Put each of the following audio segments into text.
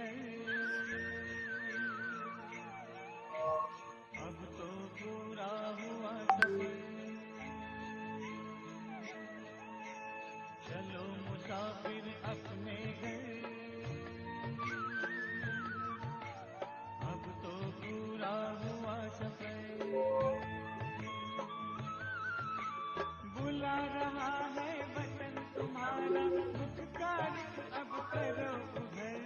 घर, अब तो पूरा हुआ सफर। चलो मुसाफिर अपने घर, अब तो पूरा हुआ सफर। बुला रहा है वतन तुम्हारा, मुख का रुख अब करो उधर,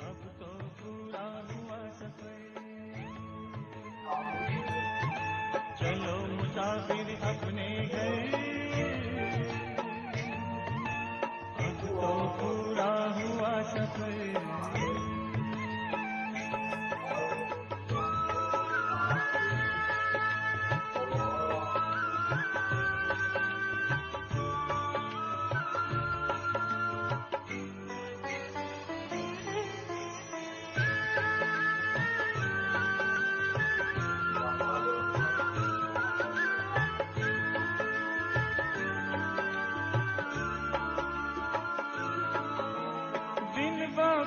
अब तो पूरा हुआ सफर। चलो मुसाफिर अपने घर, अब तो पूरा हुआ सफर।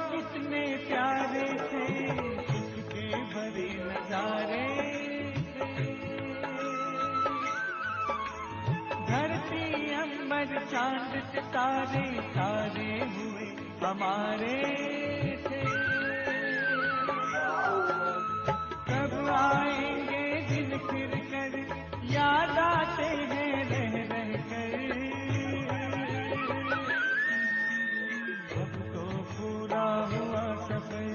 कितने प्यारे थे, सुख के भरे नजारे थे, धरती अंबर चांद सितारे सारे हुए हमारे थे। कब आएंगे दिन फिर कर, याद आते हैं रह रह कर, पूरा हुआ सफर।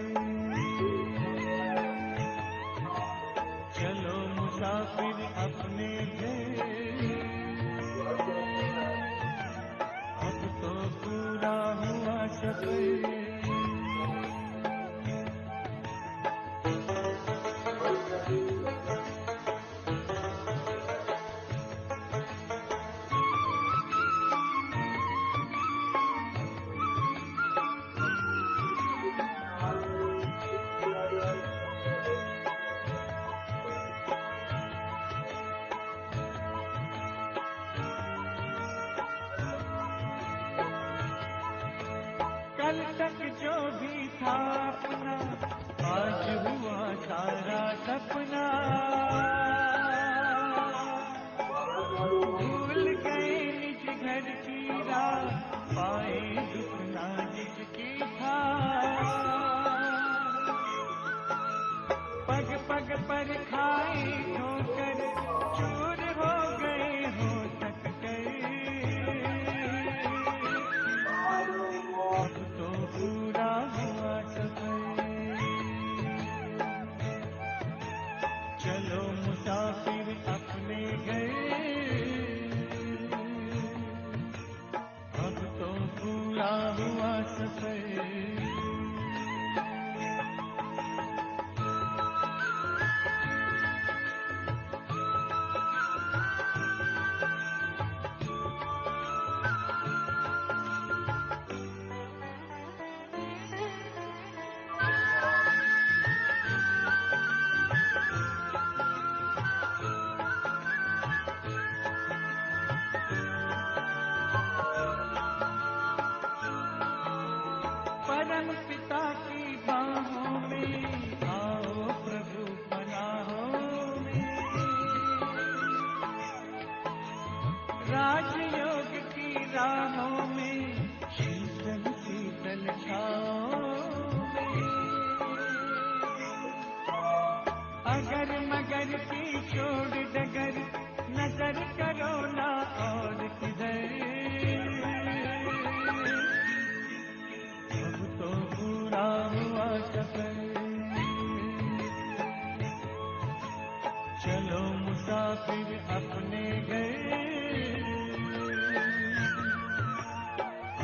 चलो मुसाफिर अपने घर, अब तो पूरा हुआ सफर। कल तक जो भी था अपना, आज हुआ सारा सपना। भूल गए निज घर की राह, पाए दुख ना जिसकी था। पग पग पर खाए ठोकर, चूर हो गए हो थक कर, अब तो पूरा हुआ सफर। चलो मुसाफिर अपने घर, अब तो पूरा हुआ सफर। परम पिता की बाहों में आओ प्रभु पनाहों में, राजयोग की राहों में शीतल शीतल छाओं में। अगर मगर की छोड़ डगर, नजर करो ना और किधर, अब तो पूरा हुआ सफर। चलो मुसाफिर अपने घर,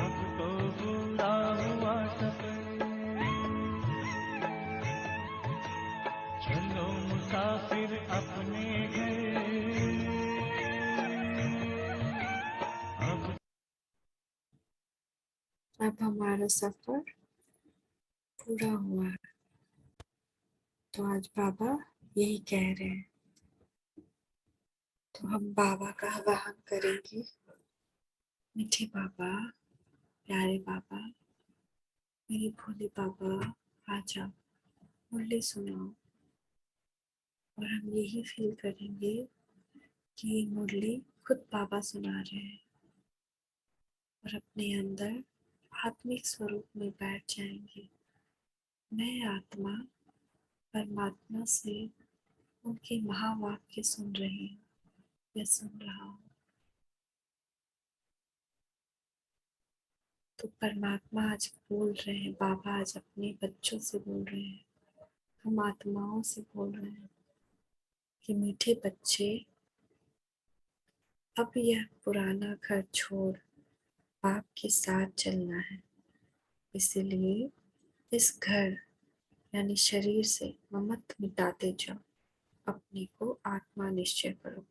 अब तो पूरा हुआ सफर। चलो मुसाफिर अपने घर, अब हमारा सफर पूरा हुआ। तो आज बाबा यही कह रहे हैं, तो हम बाबा का आवाहन करेंगे। मीठे बाबा, प्यारे बाबा, मेरे भोले बाबा, आ जाओ, मुरली सुनाओ। और हम यही फील करेंगे कि ये मुरली खुद बाबा सुना रहे हैं और अपने अंदर आत्मिक स्वरूप में बैठ जाएंगे। मैं आत्मा परमात्मा से उनके महावाक्य सुन रही हूँ या सुन रहा हूँ। तो परमात्मा आज बोल रहे हैं, बाबा आज अपने बच्चों से बोल रहे हैं, हम आत्माओं से बोल रहे हैं कि मीठे बच्चे, अब यह पुराना घर छोड़ बाप के साथ चलना है। इसीलिए इस घर यानी शरीर से ममत्व मिटाते जाओ, अपने को आत्मा निश्चय करो।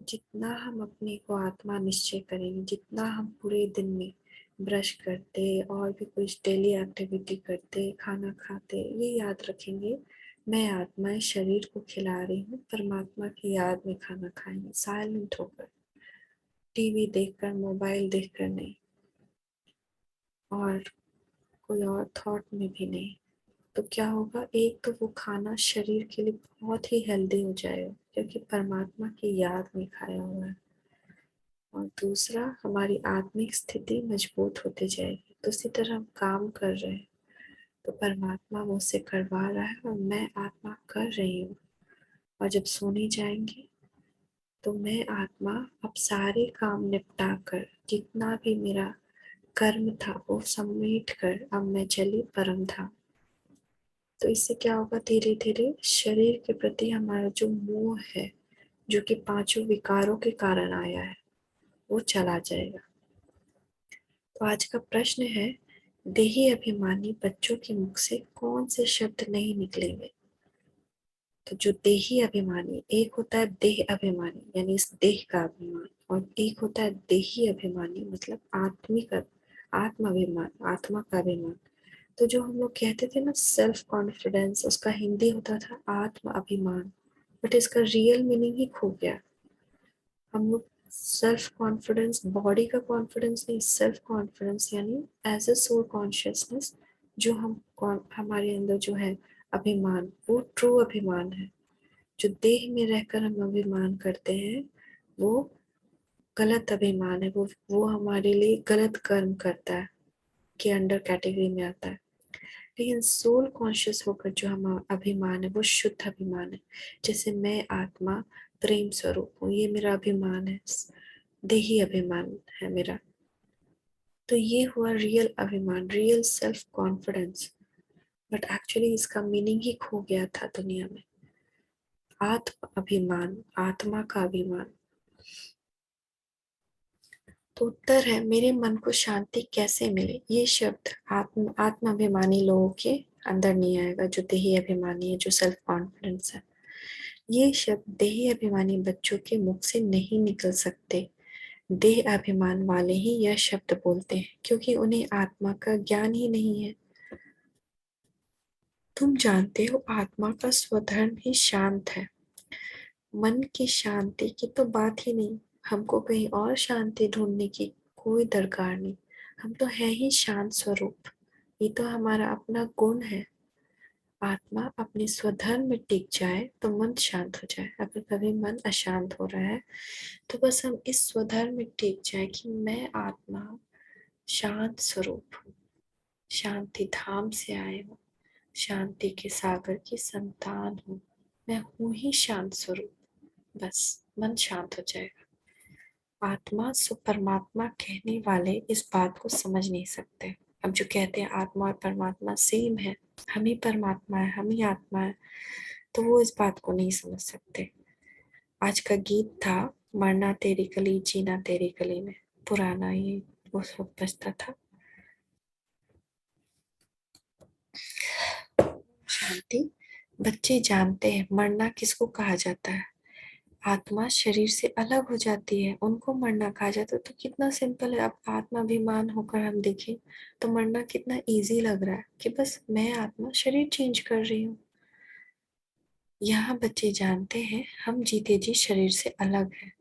जितना हम अपने को आत्मा निश्चय करेंगे, जितना हम पूरे दिन में ब्रश करते और भी कुछ डेली एक्टिविटी करते, खाना खाते, ये याद रखेंगे मैं आत्मा इस शरीर को खिला रही हूँ, परमात्मा की याद में खाना खाएंगे, साइलेंट होकर, टीवी देखकर, मोबाइल देखकर नहीं, और कोई और थॉट में भी नहीं। तो क्या होगा, एक तो वो खाना शरीर के लिए बहुत ही हेल्दी हो जाएगा क्योंकि परमात्मा की याद में खाया हुआ है, और दूसरा हमारी आत्मिक स्थिति मजबूत होती जाएगी। तो इसी तरह हम काम कर रहे हैं तो परमात्मा मुझसे करवा रहा है और मैं आत्मा कर रही हूँ। और जब सोने जाएंगे तो मैं आत्मा अब सारे काम निपटा कर, जितना भी मेरा कर्म था वो समेट कर अब मैं चली परम धाम। तो इससे क्या होगा, धीरे धीरे शरीर के प्रति हमारा जो मोह है, जो कि पांचों विकारों के कारण आया है, वो चला जाएगा। तो आज का प्रश्न है, देही अभिमानी बच्चों के मुख से कौन से शब्द नहीं निकलेंगे? तो जो देही अभिमानी, एक होता है देह अभिमानी यानी इस देह का अभिमान, और एक होता है देही अभिमानी मतलब आत्मिक आत्म अभिमान, आत्मा का अभिमान। तो जो हम लोग कहते थे ना सेल्फ कॉन्फिडेंस, उसका हिंदी होता था आत्म अभिमान, बट इसका रियल मीनिंग ही खो गया। हम लोग सेल्फ कॉन्फिडेंस, बॉडी का कॉन्फिडेंस नहीं, सेल्फ कॉन्फिडेंस यानी एज ए सोल कॉन्शियसनेस, जो हमारे अंदर जो है अभिमान, वो ट्रू अभिमान है। जो देह में रहकर हम अभिमान करते हैं वो गलत अभिमान है, वो हमारे लिए गलत कर्म करता है, के अंडर कैटेगरी में आता है। लेकिन सोल कॉन्शियस होकर जो हम अभिमान है वो शुद्ध अभिमान है। जैसे मैं आत्मा प्रेम स्वरूप हूँ, ये मेरा अभिमान है, देही अभिमान है मेरा। तो ये हुआ रियल अभिमान, real self confidence. But actually इसका मीनिंग ही खो गया था दुनिया में। आत्म अभिमान, आत्मा का अभिमान। तो उत्तर है, मेरे मन को शांति कैसे मिले? ये शब्द आत्म अभिमानी लोगों के अंदर नहीं आएगा, जो देही अभिमानी है, जो सेल्फ कॉन्फिडेंस है। ये शब्द देही अभिमानी बच्चों के मुख से नहीं निकल सकते। देह अभिमान वाले ही यह शब्द बोलते हैं क्योंकि उन्हें आत्मा का ज्ञान ही नहीं है। तुम जानते हो आत्मा का स्वधर्म ही शांत है। मन की शांति की तो बात ही नहीं, हमको कहीं और शांति ढूंढने की कोई दरकार नहीं। हम तो है ही शांत स्वरूप, ये तो हमारा अपना गुण है। आत्मा अपने स्वधर्म में टिक जाए तो मन शांत हो जाए। अगर कभी मन अशांत हो रहा है तो बस हम इस स्वधर्म में टिक जाए कि मैं आत्मा शांत स्वरूप हूँ, शांति धाम से आए हूँ, शांति के सागर की संतान हूँ, मैं हूँ ही शांत स्वरूप। बस मन शांत हो जाएगा। आत्मा सो परमात्मा कहने वाले इस बात को समझ नहीं सकते। अब जो कहते हैं आत्मा और परमात्मा सेम है, हम ही परमात्मा है, हम ही आत्मा है, तो वो इस बात को नहीं समझ सकते। आज का गीत था, मरना तेरी कली जीना तेरी कली में, पुराना, ये उस वक्त बजता था। शांति। बच्चे जानते हैं मरना किसको कहा जाता है। आत्मा शरीर से अलग हो जाती है, उनको मरना कहा जाता है। तो कितना सिंपल है। अब आत्माभिमान होकर हम देखें तो मरना कितना इजी लग रहा है कि बस मैं आत्मा शरीर चेंज कर रही हूँ। यहाँ बच्चे जानते हैं हम जीते जी शरीर से अलग हैं।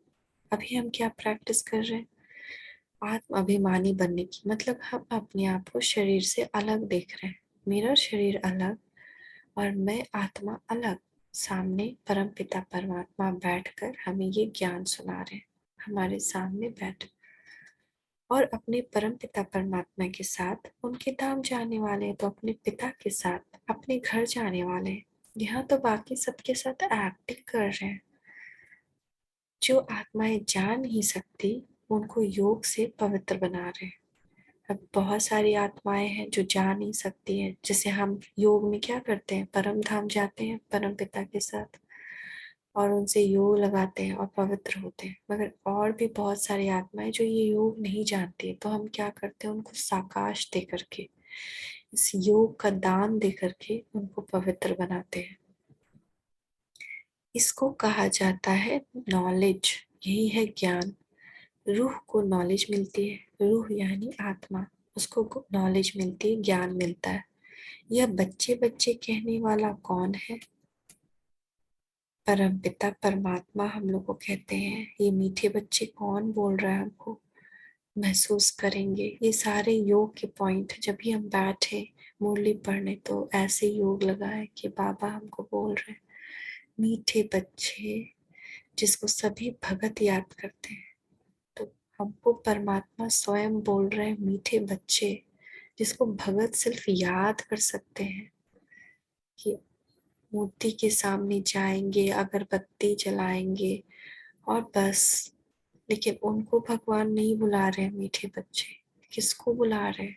अभी हम क्या प्रैक्टिस कर रहे हैं? आत्म अभिमानी बनने की मतलब हम अपने आप को शरीर से अलग देख रहे हैं। मेरा शरीर अलग और मैं आत्मा अलग। सामने परम पिता परमात्मा बैठकर हमें ये ज्ञान सुना रहे हैं, हमारे सामने बैठ, और अपने परम पिता परमात्मा के साथ उनके धाम जाने वाले हैं, तो अपने पिता के साथ अपने घर जाने वाले हैं। यहाँ तो बाकी सबके साथ एक्टिंग कर रहे हैं। जो आत्माएं जा नहीं सकती उनको योग से पवित्र बना रहे हैं। अब बहुत सारी आत्माएं हैं जो जा नहीं सकती हैं, जैसे हम योग में क्या करते हैं, परम धाम जाते हैं परम पिता के साथ और उनसे योग लगाते हैं और पवित्र होते हैं। मगर और भी बहुत सारी आत्माएं जो ये योग नहीं जानती है, तो हम क्या करते हैं, उनको साकाश दे करके, इस योग का दान दे करके उनको पवित्र बनाते हैं। इसको कहा जाता है नॉलेज, यही है ज्ञान। रूह को नॉलेज मिलती है, रूह यानी आत्मा, उसको नॉलेज मिलती है, ज्ञान मिलता है। यह बच्चे बच्चे कहने वाला कौन है? परम पिता परमात्मा हम लोग को कहते हैं। ये मीठे बच्चे कौन बोल रहा है हमको? महसूस करेंगे ये सारे योग के पॉइंट। जब भी हम बैठे मुरली पढ़ने तो ऐसे योग लगाए कि बाबा हमको बोल रहे हैं, मीठे बच्चे जिसको सभी भगत याद करते हैं। तो हमको परमात्मा स्वयं बोल रहे हैं, मीठे बच्चे जिसको भगत सिर्फ याद कर सकते हैं, कि मूर्ति के सामने जाएंगे, अगरबत्ती जलाएंगे और बस। लेकिन उनको भगवान नहीं बुला रहे हैं मीठे बच्चे। किसको बुला रहे हैं?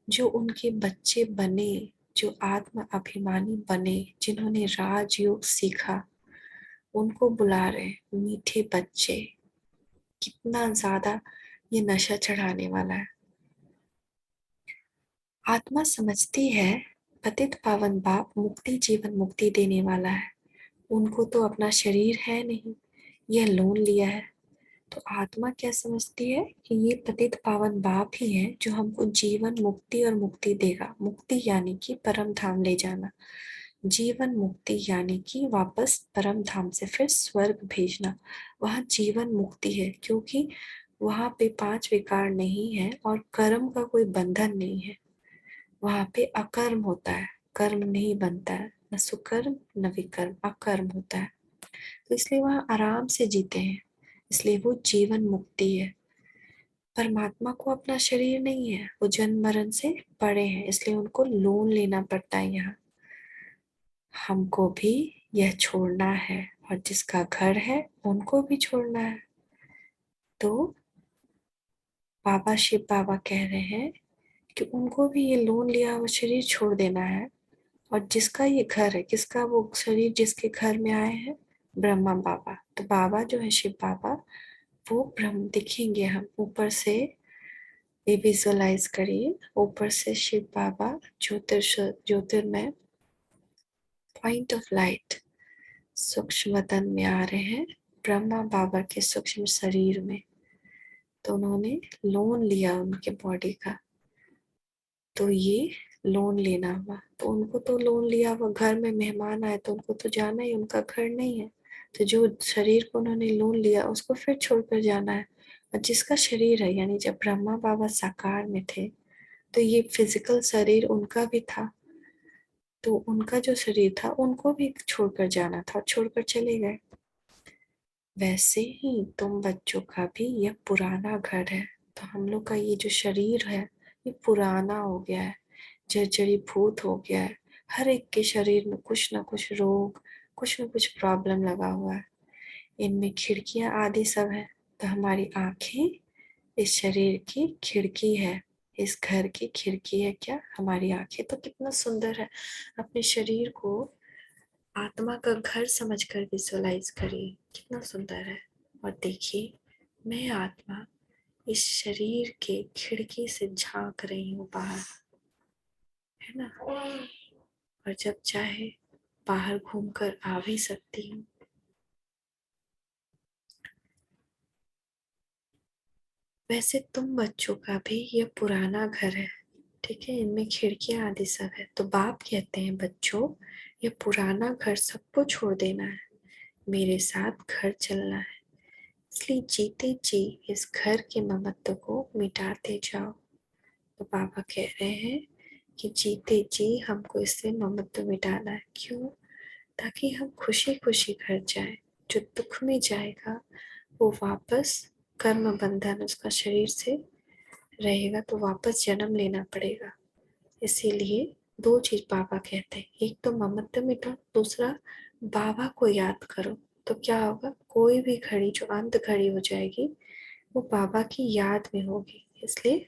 जो उनके बच्चे बने, जो आत्म अभिमानी बने, जिन्होंने राजयोग सीखा, उनको बुला रहे हैं मीठे बच्चे। कितना ज्यादा ये नशा चढ़ाने वाला है। आत्मा समझती है पतित पावन बाप मुक्ति जीवन मुक्ति देने वाला है। उनको तो अपना शरीर है नहीं, यह लोन लिया है। तो आत्मा क्या समझती है कि ये पतित पावन बाप ही है जो हमको जीवन मुक्ति और मुक्ति देगा। मुक्ति यानी कि परम धाम ले जाना, जीवन मुक्ति यानी कि वापस परम धाम से फिर स्वर्ग भेजना। वहाँ जीवन मुक्ति है क्योंकि वहाँ पे 5 विकार नहीं है और कर्म का कोई बंधन नहीं है। वहाँ पे अकर्म होता है, कर्म नहीं बनता है, न सुकर्म न विकर्म, अकर्म होता है। तो इसलिए वहाँ आराम से जीते हैं, इसलिए वो जीवन मुक्ति है। परमात्मा को अपना शरीर नहीं है, वो जन्म मरण से पड़े हैं, इसलिए उनको लोन लेना पड़ता है यहाँ। हमको भी यह छोड़ना है और जिसका घर है उनको भी छोड़ना है। तो बाबा शिव बाबा कह रहे हैं कि उनको भी ये लोन लिया हुआ शरीर छोड़ देना है। और जिसका ये घर है, किसका वो शरीर जिसके घर में आए हैं? ब्रह्मा बाबा। तो बाबा जो है शिव बाबा, वो ब्रह्म दिखेंगे। हम ऊपर से ये विजुअलाइज करिए, ऊपर से शिव बाबा ज्योतिर्मय पॉइंट ऑफ लाइट सूक्ष्म वतन में आ रहे हैं, ब्रह्मा बाबा के सूक्ष्म शरीर में। तो उन्होंने लोन लिया उनके बॉडी का, तो ये लोन लेना हुआ। तो उनको तो लोन लिया हुआ, घर में मेहमान आए तो उनको तो जाना ही, उनका घर नहीं है। तो जो शरीर को उन्होंने लोन लिया उसको फिर छोड़कर जाना है। और जिसका शरीर है, यानी जब ब्रह्मा बाबा साकार में थे तो ये फिजिकल शरीर उनका भी था, तो उनका जो शरीर था उनको भी छोड़कर जाना था, छोड़कर चले गए। वैसे ही तुम बच्चों का भी यह पुराना घर है। तो हम लोग का ये जो शरीर है ये पुराना हो गया है, जर्जरीभूत हो गया है। हर एक के शरीर में कुछ ना कुछ रोग, कुछ ना कुछ प्रॉब्लम लगा हुआ है। इनमें खिड़कियां आदि सब है। तो हमारी आंखें इस शरीर की खिड़की है, इस घर की खिड़की है। क्या हमारी आंखें? तो कितना सुंदर है। अपने शरीर को आत्मा का घर समझकर विजुअलाइज करिए, कितना सुंदर है। और देखिए, मैं आत्मा इस शरीर के खिड़की से झांक रही हूँ बाहर, है ना। और जब चाहे बाहर घूमकर आ भी सकती हूँ। वैसे तुम बच्चों का भी ये पुराना घर है, ठीक है, इनमें खिड़कियां आदि सब है। तो बाप कहते हैं बच्चों, ये पुराना घर सबको छोड़ देना है, मेरे साथ घर चलना है। इसलिए जीते जी इस घर के ममत्व को मिटाते जाओ। तो बाबा कह रहे हैं कि जीते जी हमको इससे ममत्व मिटाना है। क्यों? ताकि हम खुशी खुशी घर जाए। जो दुख में जाएगा वो वापस कर्म बंधन उसका शरीर से रहेगा, तो वापस जन्म लेना पड़ेगा। इसीलिए दो चीज बाबा कहते हैं, एक तो ममत्व मिटाओ, दूसरा बाबा को याद करो। तो क्या होगा? कोई भी घड़ी जो अंत घड़ी हो जाएगी वो बाबा की याद में होगी। इसलिए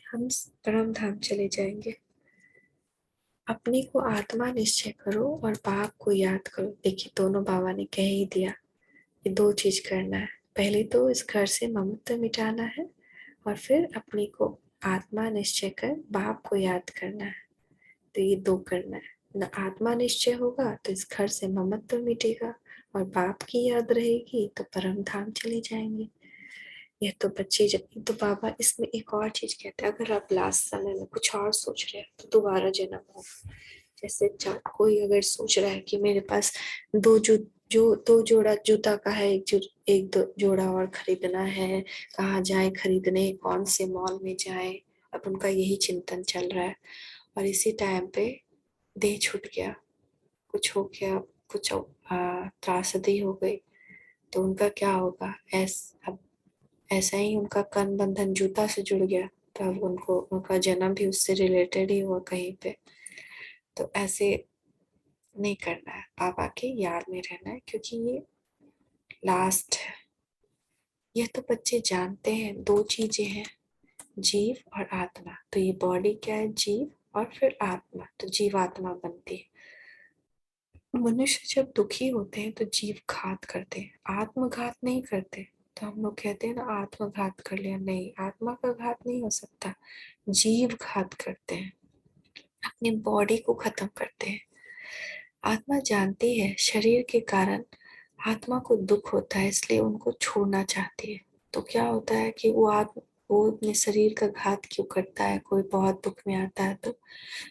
हम परम धाम चले जाएंगे। अपने को आत्मा निश्चय करो और बाप को याद करो। देखिए दोनों बाबा ने कह ही दिया कि दो चीज करना है। पहले तो इस घर से ममत्व मिटाना है और फिर अपने को आत्मा निश्चय कर बाप को याद करना है। तो ये दो करना है। न आत्मा निश्चय होगा तो इस घर से ममत्व मिटेगा, और बाप की याद रहेगी तो परम धाम चले जाएंगे। यह तो बच्चे जब तो बाबा इसमें एक और चीज कहते हैं, अगर आप लास्ट समय में कुछ और सोच रहे हैं तो दोबारा जन्म हो। जैसे कोई अगर सोच रहा है कि मेरे पास दो जोड़ा जूता का है, एक दो जोड़ा और खरीदना है, कहाँ जाए खरीदने, कौन से मॉल में जाए, अब उनका यही चिंतन चल रहा है। और इसी टाइम पे देह छूट गया, कुछ हो गया, कुछ त्रासदी हो गई, तो उनका क्या होगा? अब ऐसा ही उनका कर्म बंधन जूता से जुड़ गया, तो अब उनको उनका जन्म भी उससे रिलेटेड ही हुआ कहीं पे। तो ऐसे नहीं करना है, बाबा की याद में रहना है, क्योंकि ये लास्ट है। यह तो बच्चे जानते हैं, दो चीजें हैं, जीव और आत्मा। तो ये बॉडी क्या है? जीव, और फिर आत्मा, तो जीवात्मा बनती है। मनुष्य जब दुखी होते हैं तो जीव घात करते हैं, आत्मघात नहीं करते। तो हम लोग कहते हैं ना आत्मघात कर लिया, नहीं, आत्मा का घात नहीं हो सकता, जीव घात करते हैं, अपनी बॉडी को खत्म करते हैं। आत्मा जानती है शरीर के कारण आत्मा को दुख होता है, इसलिए उनको छोड़ना चाहती है। तो क्या होता है कि वो अपने शरीर का घात क्यों करता है? कोई बहुत दुख में आता है तो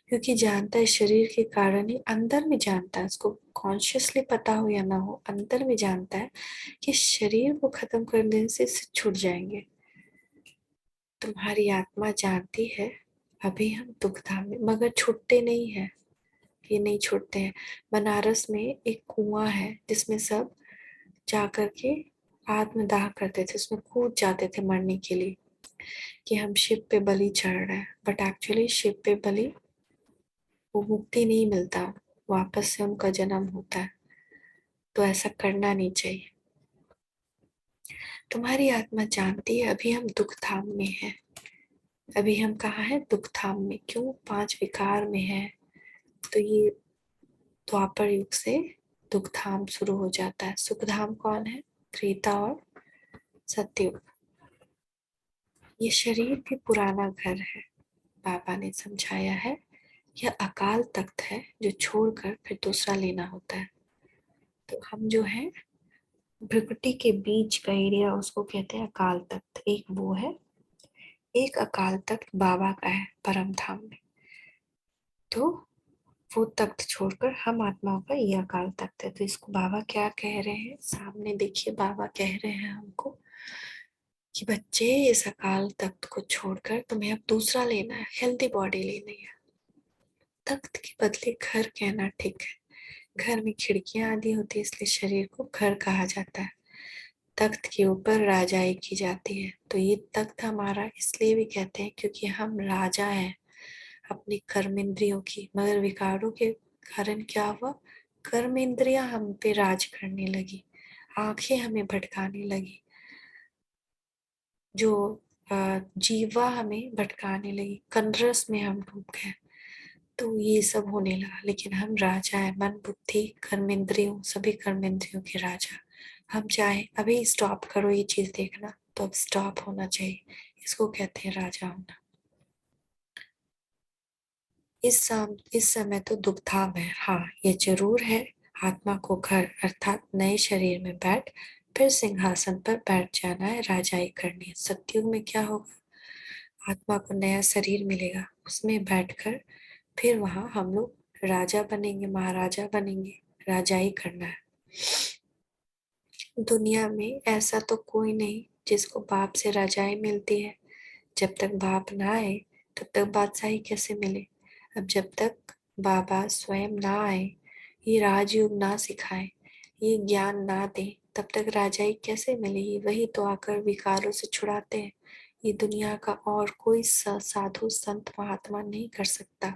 क्योंकि जानता है शरीर के कारण ही, अंदर में जानता है, उसको कॉन्शियसली पता हो या ना हो, अंदर में जानता है कि शरीर को खत्म कर देने से छूट जाएंगे। तुम्हारी आत्मा जानती है अभी हम दुख धाम में, मगर छूटते नहीं है। ये नहीं छोड़ते हैं। बनारस में एक कुआं है जिसमें सब जाकर के आत्मदाह करते थे, उसमें कूद जाते थे मरने के लिए कि हम शिव पे बलि चढ़ रहे हैं, बट एक्चुअली शिव पे बलि वो मुक्ति नहीं मिलता, वापस से उनका जन्म होता है। तो ऐसा करना नहीं चाहिए। तुम्हारी आत्मा जानती है अभी हम दुख धाम में हैं। अभी हम कहाँ हैं? दुख धाम में। क्यों? 5 विकार में है। तो ये द्वापर युग से दुख धाम शुरू हो जाता है। सुख धाम कौन है? त्रेता और सतयुग। ये शरीर भी पुराना घर है, बाबा ने समझाया है। यह अकाल तख्त है जो छोड़कर फिर दूसरा लेना होता है। तो हम जो है भ्रिकुटी के बीच का एरिया, उसको कहते हैं अकाल तख्त। एक वो है, एक अकाल तख्त बाबा का है परम धाम में। तो वो तख्त छोड़कर हम आत्माओं का ये अकाल तख्त है। तो इसको बाबा क्या कह रहे हैं? सामने देखिए, बाबा कह रहे हैं हमको कि बच्चे इस अकाल तख्त को छोड़कर तुम्हें अब दूसरा लेना है, हेल्दी बॉडी लेनी है। तख्त के बदले घर कहना ठीक है। घर में खिड़कियां आदि होती है, इसलिए शरीर को घर कहा जाता है। तख्त के ऊपर राजाई की जाती है। तो ये तख्त हमारा इसलिए भी कहते हैं क्योंकि हम राजा हैं अपनी कर्मेंद्रियों की, मगर विकारों के कारण क्या हुआ? कर्मेंद्रियां हम पे राज करने लगी, आंखें हमें भटकाने लगी, जो जीवा हमें भटकाने लगी, कंरस में हम डूब गए। तो ये सब होने लगा। लेकिन हम राजा है, मन बुद्धि कर्मेंद्रियों, सभी कर्मेंद्रियों के राजा। हम चाहे अभी स्टॉप करो ये चीज देखना, तो अब स्टॉप होना चाहिए। इसको कहते हैं राजा होना। इस समय तो दुखधाम है, हाँ ये जरूर है। आत्मा को घर अर्थात नए शरीर में बैठ फिर सिंहासन पर बैठ जाना है, राजाई करनी है। सतयुग में क्या होगा? आत्मा को नया शरीर मिलेगा, उसमें बैठकर फिर वहां हम लोग राजा बनेंगे, महाराजा बनेंगे, राजाई करना है। दुनिया में ऐसा तो कोई नहीं जिसको बाप से रजाई मिलती है। जब तक बाप ना आए तब तक बादशाही कैसे मिले। अब जब तक बाबा स्वयं ना आए, ये राजयोग ना सिखाए, ये ज्ञान ना दे, तब तक राजाई कैसे मिलेगी। वही तो आकर विकारों से छुड़ाते हैं। ये दुनिया का और कोई साधु संत महात्मा नहीं कर सकता।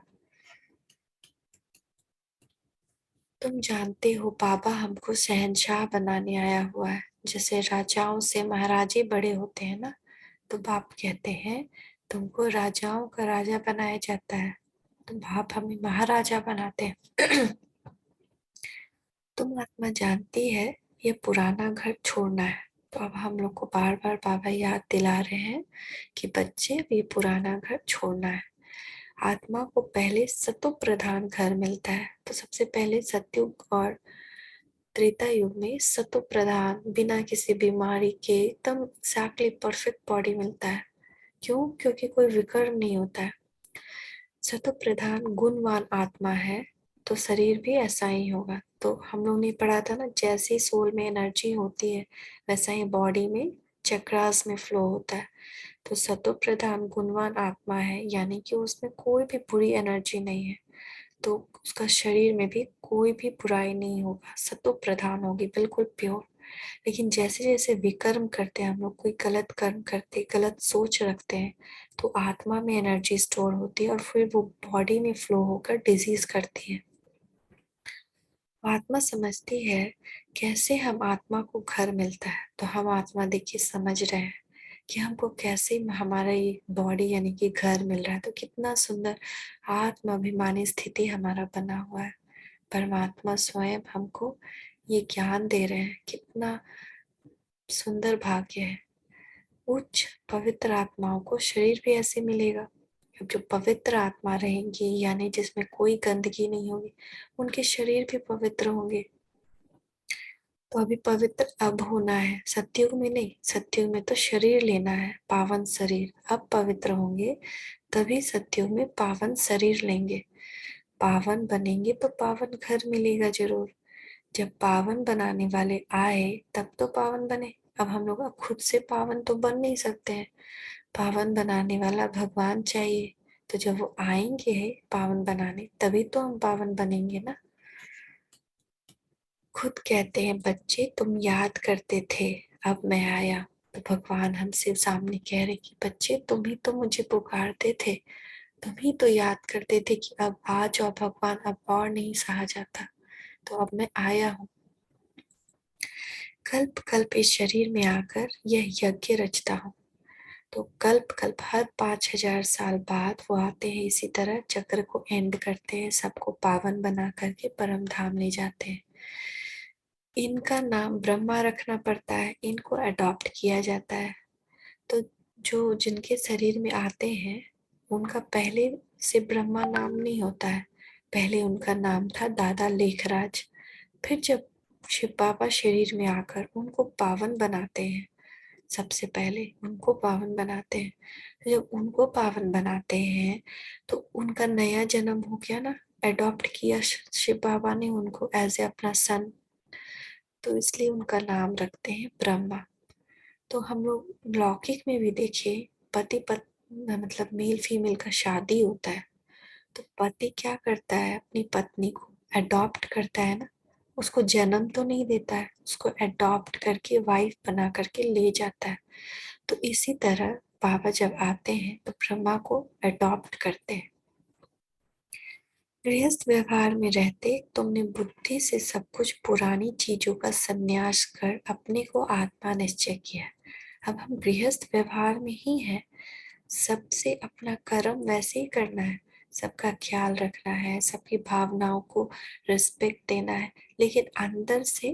तुम जानते हो बाबा हमको शहंशाह बनाने आया हुआ है। जैसे राजाओं से महाराजे बड़े होते हैं ना, तो बाप कहते हैं तुमको राजाओं का राजा बनाया जाता है, तो बाप हमें महाराजा बनाते हैं। तुम आत्मा जानती है ये पुराना घर छोड़ना है। तो अब हम लोग को बार बार बाबा याद दिला रहे हैं कि बच्चे ये पुराना घर छोड़ना है। आत्मा को पहले सतो प्रधान घर मिलता है। तो सबसे पहले सतयुग और त्रेता युग में सतो प्रधान बिना किसी बीमारी के एकदम एक्जैक्टली परफेक्ट बॉडी मिलता है। क्यों? क्योंकि कोई विकर्म नहीं होता है। सतो प्रधान गुणवान आत्मा है तो शरीर भी ऐसा ही होगा। तो हम लोग ने पढ़ा था ना, जैसी सोल में एनर्जी होती है वैसा ही बॉडी में चक्रास में फ्लो होता है। तो सतो प्रधान गुणवान आत्मा है, यानी कि उसमें कोई भी बुरी एनर्जी नहीं है, तो उसका शरीर में भी कोई भी बुराई नहीं होगा, सतो प्रधान होगी, बिल्कुल प्योर। लेकिन जैसे जैसे विकर्म करते हैं हम लोग, कोई गलत कर्म करते, गलत सोच रखते हैं, तो आत्मा में एनर्जी स्टोर होती है और फिर वो बॉडी में फ्लो होकर डिजीज करती है। आत्मा समझती है कैसे हम आत्मा को घर मिलता है। तो हम आत्मा देखिए समझ रहे हैं कि हमको कैसे हमारा ये बॉडी यानी कि घर मिल रहा है। तो कितना सुंदर आत्म अभिमानी स्थिति हमारा बना हुआ है। परमात्मा स्वयं हमको ये ज्ञान दे रहे हैं। कितना सुंदर भाग्य है। उच्च पवित्र आत्माओं को शरीर भी ऐसे मिलेगा। अब जो पवित्र आत्मा रहेंगी यानी जिसमें कोई गंदगी नहीं होगी, उनके शरीर भी पवित्र होंगे। तो अभी पवित्र अब होना है, सतयुग में नहीं। सतयुग में तो शरीर लेना है, पावन शरीर। अब पवित्र होंगे तभी सतयुग में पावन शरीर लेंगे। पावन बनेंगे तो पावन घर मिलेगा जरूर। जब पावन बनाने वाले आए तब तो पावन बने। अब हम लोग अब खुद से पावन तो बन नहीं सकते हैं, पावन बनाने वाला भगवान चाहिए। तो जब वो आएंगे पावन बनाने तभी तो हम पावन बनेंगे ना। खुद कहते हैं बच्चे तुम याद करते थे अब मैं आया। तो भगवान हमसे सामने कह रहे कि बच्चे तुम ही तो मुझे पुकारते थे, तुम ही तो याद करते थे कि अब आ जाओ भगवान, अब और नहीं सहा जाता, तो अब मैं आया हूँ। कल्प कल्प इस शरीर में आकर यह यज्ञ रचता हूँ। तो कल्प कल्प हर 5000 साल बाद वो आते हैं, इसी तरह चक्र को एंड करते हैं, सबको पावन बना करके परम धाम ले जाते हैं। इनका नाम ब्रह्मा रखना पड़ता है, इनको अडॉप्ट किया जाता है। तो जो जिनके शरीर में आते हैं उनका पहले से ब्रह्मा नाम नहीं होता है, पहले उनका नाम था दादा लेखराज। फिर जब शिव बाबा शरीर में आकर उनको पावन बनाते हैं, सबसे पहले उनको पावन बनाते हैं। तो जब उनको पावन बनाते हैं तो उनका नया जन्म हो गया ना, अडॉप्ट किया शिव बाबा ने उनको एज ए अपना सन, तो इसलिए उनका नाम रखते हैं ब्रह्मा। तो हम लोग लौकिक में भी देखें, पति पत्नी मतलब मेल फीमेल का शादी होता है, तो पति क्या करता है, अपनी पत्नी को अडॉप्ट करता है ना, उसको जन्म तो नहीं देता है, उसको अडॉप्ट करके वाइफ बना करके ले जाता है। तो इसी तरह बाबा जब आते हैं तो ब्रह्मा को अडॉप्ट करते हैं। गृहस्थ व्यवहार में रहते तुमने बुद्धि से सब कुछ पुरानी चीजों का संन्यास कर अपने को आत्मा निश्चय किया। अब हम गृहस्थ व्यवहार में ही हैं, सबसे अपना कर्म वैसे ही करना है, सबका ख्याल रखना है, सबकी भावनाओं को रिस्पेक्ट देना है, लेकिन अंदर से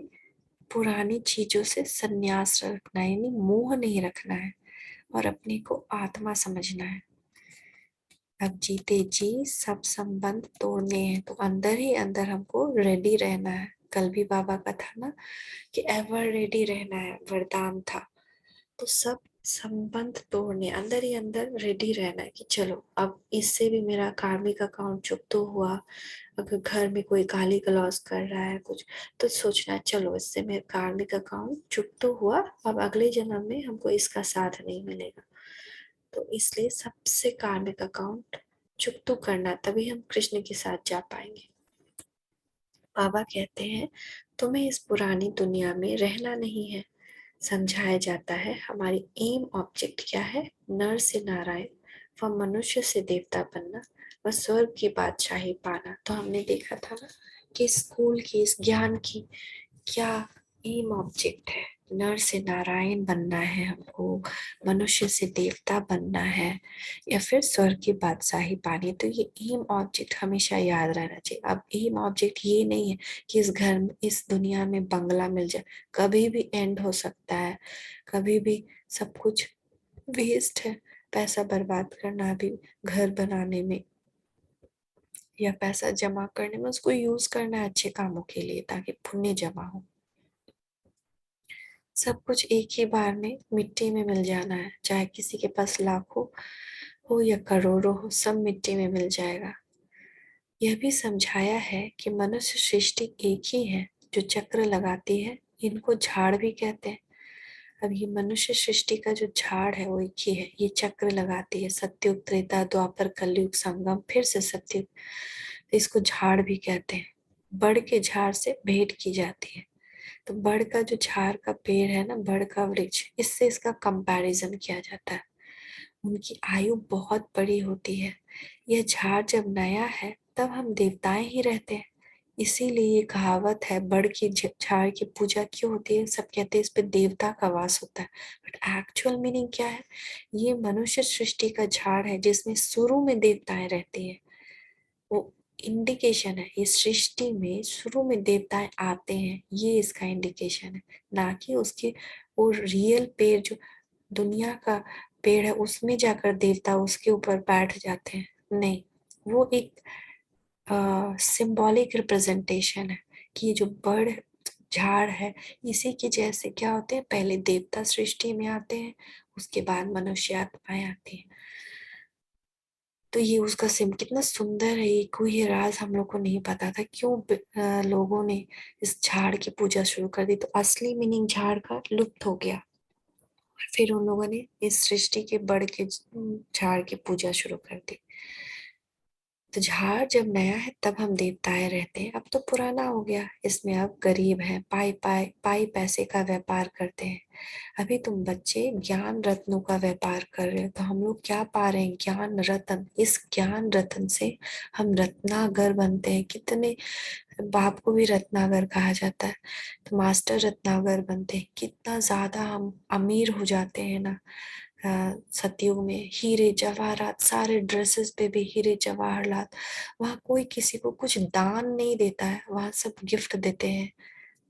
पुरानी चीजों से संन्यास रखना है, यानी मोह नहीं रखना है और अपने को आत्मा समझना है। अब जीते जी सब संबंध तोड़ने हैं, तो अंदर ही अंदर हमको रेडी रहना है। कल भी बाबा का था ना कि एवर रेडी रहना है, वरदान था। तो सब संबंध तोड़ने, अंदर ही अंदर रेडी रहना है कि चलो अब इससे भी मेरा कार्मिक अकाउंट चुप तो हुआ। अगर घर में कोई गाली गलौज कर रहा है कुछ, तो सोचना है चलो इससे मेरा कार्मिक अकाउंट चुप तो हुआ, अब अगले जन्म में हमको इसका साथ नहीं मिलेगा। तो इसलिए सबसे कार्मिक अकाउंट चुप तो करना, तभी हम कृष्ण के साथ जा पाएंगे। बाबा कहते हैं तुम्हें इस पुरानी दुनिया में रहना नहीं है। समझाया जाता है हमारी एम ऑब्जेक्ट क्या है, नर से नारायण व मनुष्य से देवता बनना व स्वर्ग की बादशाही पाना। तो हमने देखा था ना कि स्कूल की, इस ज्ञान की क्या एम ऑब्जेक्ट है। नर से नारायण बनना है हमको, मनुष्य से देवता बनना है, या फिर स्वर्ग की बादशाही पानी। तो ये एम ऑब्जेक्ट हमेशा याद रहना चाहिए। अब एम ऑब्जेक्ट ये नहीं है कि इस घर में, इस दुनिया में बंगला मिल जाए, कभी भी एंड हो सकता है, कभी भी सब कुछ वेस्ट है। पैसा बर्बाद करना भी घर बनाने में या पैसा जमा करने में, उसको यूज करना है अच्छे कामों के लिए ताकि पुण्य जमा हो। सब कुछ एक ही बार में मिट्टी में मिल जाना है, चाहे किसी के पास लाखों हो या करोड़ों हो, सब मिट्टी में मिल जाएगा। यह भी समझाया है कि मनुष्य सृष्टि एक ही है जो चक्र लगाती है, इनको झाड़ भी कहते हैं। अब ये मनुष्य सृष्टि का जो झाड़ है वो एक ही है, ये चक्र लगाती है, सत्युग त्रेता द्वापर कलयुग संगम फिर से सत्युग, तो इसको झाड़ भी कहते हैं। बड़ के झाड़ से भेंट की जाती है। तो बड़ का जो झाड़ का पेड़ है ना, बड़ का वृक्ष, इससे इसका कंपैरिजन किया जाता है। उनकी आयु बहुत बड़ी होती है। यह झाड़ जब नया है तब हम देवताएं ही रहते हैं। इसीलिए ये कहावत है, बड़ की झाड़ की पूजा क्यों होती है, सब कहते हैं इस पे देवता का वास होता है। बट एक्चुअल मीनिंग क्या है, ये मनुष्य सृष्टि का झाड़ है जिसमें शुरू में देवताएं रहती है। वो इंडिकेशन है, इस सृष्टि में शुरू में देवताएं आते हैं, ये इसका इंडिकेशन है। ना कि उसके वो रियल पेड़ जो दुनिया का पेड़ है उसमें जाकर देवता उसके ऊपर बैठ जाते हैं, नहीं। वो एक सिंबॉलिक रिप्रेजेंटेशन है कि ये जो बड़ झाड़ है, इसी की जैसे क्या होते हैं, पहले देवता सृष्टि में आते हैं, उसके बाद मनुष्य आत्माएं आती हैं। तो ये उसका सिम कितना सुंदर है, ये कोई राज हम लोग को नहीं पता था क्यों लोगों ने इस झाड़ की पूजा शुरू कर दी। तो असली मीनिंग झाड़ का लुप्त हो गया, फिर उन लोगों ने इस सृष्टि के बड़ के झाड़ की पूजा शुरू कर दी। तो झाड़ जब नया है तब हम देवताएं रहते हैं, अब तो पुराना हो गया, इसमें अब गरीब हैं, पाई पैसे का व्यापार करते हैं। अभी तुम बच्चे ज्ञान रत्नों का व्यापार कर रहे हो, तो हम लोग क्या पा रहे हैं, ज्ञान रत्न। इस ज्ञान रत्न से हम रत्नागर बनते हैं। कितने बाप को भी रत्नागर कहा जाता है, तो मास्टर रत्नागर बनते हैं। कितना ज्यादा हम अमीर हो जाते हैं ना। सतयुग में हीरे जवाहरात, सारे ड्रेसेस पे भी हीरे जवाहरात। वहाँ कोई किसी को कुछ दान नहीं देता है, वहाँ सब गिफ्ट देते हैं,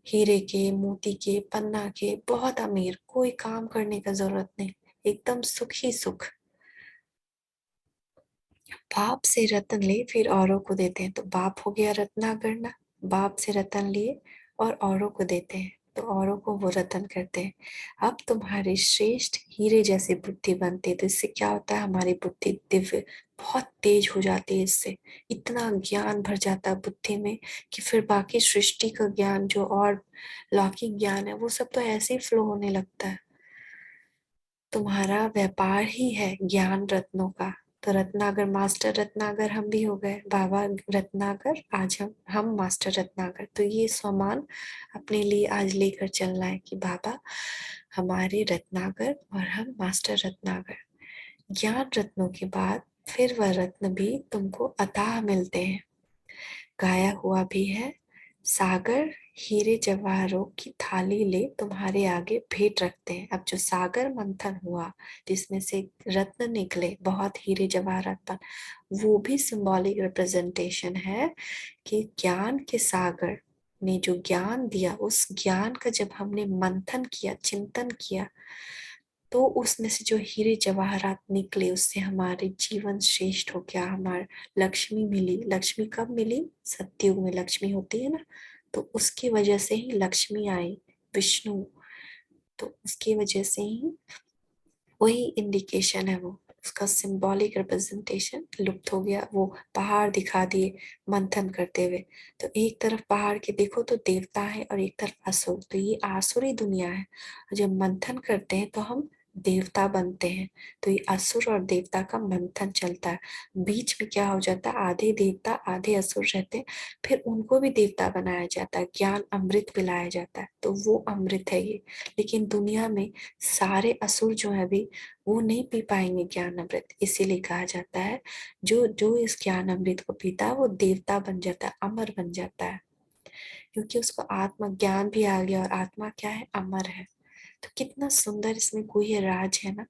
हीरे के, मोती के, पन्ना के। बहुत अमीर, कोई काम करने का जरूरत नहीं, एकदम सुख ही सुख। बाप से रतन ले फिर औरों को देते हैं, तो बाप हो गया रत्नाकर ना। बाप से रतन लिए और औरों को देते हैं, तो औरों को वो रतन करते हैं। अब तुम्हारी श्रेष्ठ हीरे जैसी बुद्धि बनती है, तो इससे क्या होता है, हमारी बुद्धि दिव्य बहुत तेज हो जाती है। इससे इतना ज्ञान भर जाता है बुद्धि में कि फिर बाकी सृष्टि का ज्ञान जो और लौकिक ज्ञान है वो सब तो ऐसे ही फ्लो होने लगता है। तुम्हारा व्यापार ही है ज्ञान रत्नों का। तो रत्नागर, मास्टर रत्नागर हम भी हो गए, बाबा रत्नागर, आज हम मास्टर रत्नागर। तो ये सम्मान अपने लिए आज लेकर चलना है कि बाबा हमारे रत्नागर और हम मास्टर रत्नागर। ज्ञान रत्नों के बाद फिर वह रत्न भी तुमको अथाह मिलते हैं, गाया हुआ भी है। सागर हीरे जवाहरों की थाली ले तुम्हारे आगे भेंट रखते हैं। अब जो सागर मंथन हुआ जिसमें से रत्न निकले, बहुत हीरे जवाहरात पर, वो भी सिंबॉलिक रिप्रेजेंटेशन है कि ज्ञान के सागर ने जो ज्ञान दिया, उस ज्ञान का जब हमने मंथन किया, चिंतन किया, तो उसमें से जो हीरे जवाहरात निकले उससे हमारे जीवन श्रेष्ठ हो गया, हमारे लक्ष्मी मिली। लक्ष्मी कब मिली, सतयुग में लक्ष्मी होती है ना, तो उसकी वजह से ही लक्ष्मी आई, विष्णु। तो उसकी वजह से ही वही इंडिकेशन है, वो उसका सिंबॉलिक रिप्रेजेंटेशन लुप्त हो गया। वो पहाड़ दिखा दिए मंथन करते हुए, तो एक तरफ पहाड़ के देखो तो देवता है और एक तरफ असुर, तो ये आसुरी दुनिया है। जब मंथन करते हैं तो हम देवता बनते हैं, तो ये असुर और देवता का मंथन चलता है। बीच में क्या हो जाता है, आधे देवता आधे असुर रहते हैं, फिर उनको भी देवता बनाया जाता है, ज्ञान अमृत पिलाया जाता है, तो वो अमृत है ये। लेकिन दुनिया में सारे असुर जो है अभी, वो नहीं पी पाएंगे ज्ञान अमृत, इसीलिए कहा जाता है जो जो इस ज्ञान अमृत को पीता है वो देवता बन जाता है, अमर बन जाता है, क्योंकि उसको आत्मा ज्ञान भी आ गया, और आत्मा क्या है, अमर है। तो कितना सुंदर इसमें कोई ये राज है ना।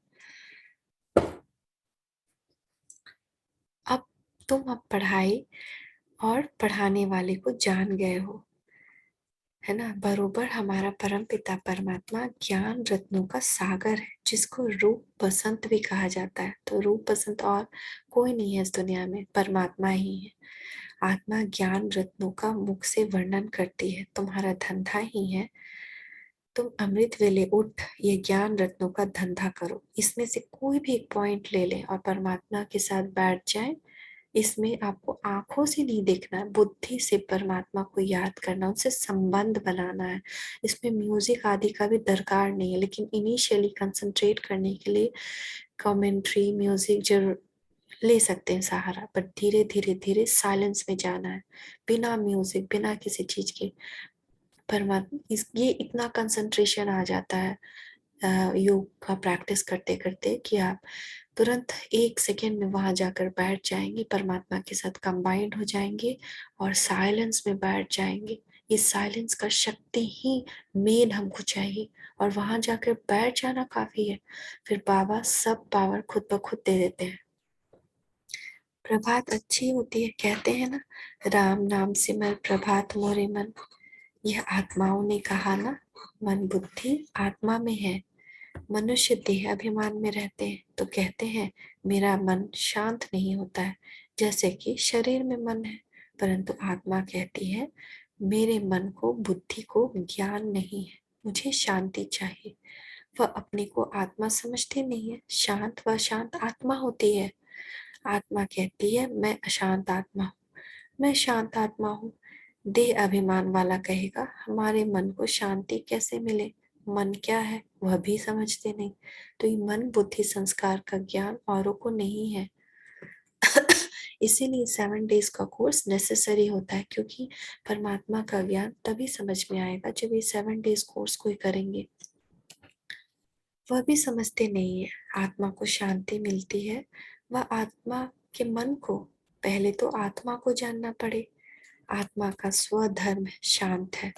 अब तुम अब पढ़ाई और पढ़ाने वाले को जान गए हो, है ना। बरोबर हमारा परम पिता परमात्मा ज्ञान रत्नों का सागर है, जिसको रूप बसंत भी कहा जाता है। तो रूप बसंत और कोई नहीं है इस दुनिया में, परमात्मा ही है। आत्मा ज्ञान रत्नों का मुख से वर्णन करती है, तुम्हारा धंधा ही है। तुम अमृत वेले उठ ये ज्ञान रत्नों का धंधा करो, इसमें से कोई भी एक पॉइंट ले लें और परमात्मा के साथ बैठ जाए। इसमें आपको आंखों से नहीं देखना है, बुद्धि से परमात्मा को याद करना, उनसे संबंध बनाना है। इसमें म्यूजिक आदि का भी दरकार नहीं है, लेकिन इनिशियली कंसंट्रेट करने के लिए कमेंट्री म्यूजिक जरूर ले सकते हैं सहारा, पर धीरे धीरे धीरे साइलेंस में जाना है, बिना म्यूजिक बिना किसी चीज के। परमात्मा ये इतना कंसंट्रेशन आ जाता है योग का प्रैक्टिस करते करते, कि आप तुरंत 1 सेकेंड में वहां जाकर बैठ जाएंगे, परमात्मा के साथ कंबाइंड हो जाएंगे और साइलेंस में बैठ जाएंगे। इस साइलेंस का शक्ति ही मेन हमको चाहिए, और वहां जाकर बैठ जाना काफी है, फिर बाबा सब पावर खुद ब खुद दे देते हैं। प्रभात अच्छी होती है, कहते हैं ना, राम नाम सिमर प्रभात मोरे मन। यह आत्माओं ने कहा ना, मन बुद्धि आत्मा में है। मनुष्य देह अभिमान में रहते हैं तो कहते हैं मेरा मन शांत नहीं होता है, जैसे कि शरीर में मन है। परंतु आत्मा कहती है मेरे मन को बुद्धि को ज्ञान नहीं है, मुझे शांति चाहिए। वह अपने को आत्मा समझती नहीं है, शांत व शांत आत्मा होती है। आत्मा कहती है मैं अशांत आत्मा हूँ, मैं शांत आत्मा हूँ। देह अभिमान वाला कहेगा हमारे मन को शांति कैसे मिले, मन क्या है वह भी समझते नहीं। तो ये मन बुद्धि संस्कार का ज्ञान औरों को नहीं है। इसीलिए 7 डेज का कोर्स नेसेसरी होता है, क्योंकि परमात्मा का ज्ञान तभी समझ में आएगा जब ये 7 डेज कोर्स कोई करेंगे। वह भी समझते नहीं है आत्मा को शांति मिलती है, वह आत्मा के मन को, पहले तो आत्मा को जानना पड़े। आत्मा का स्वधर्म शांत है।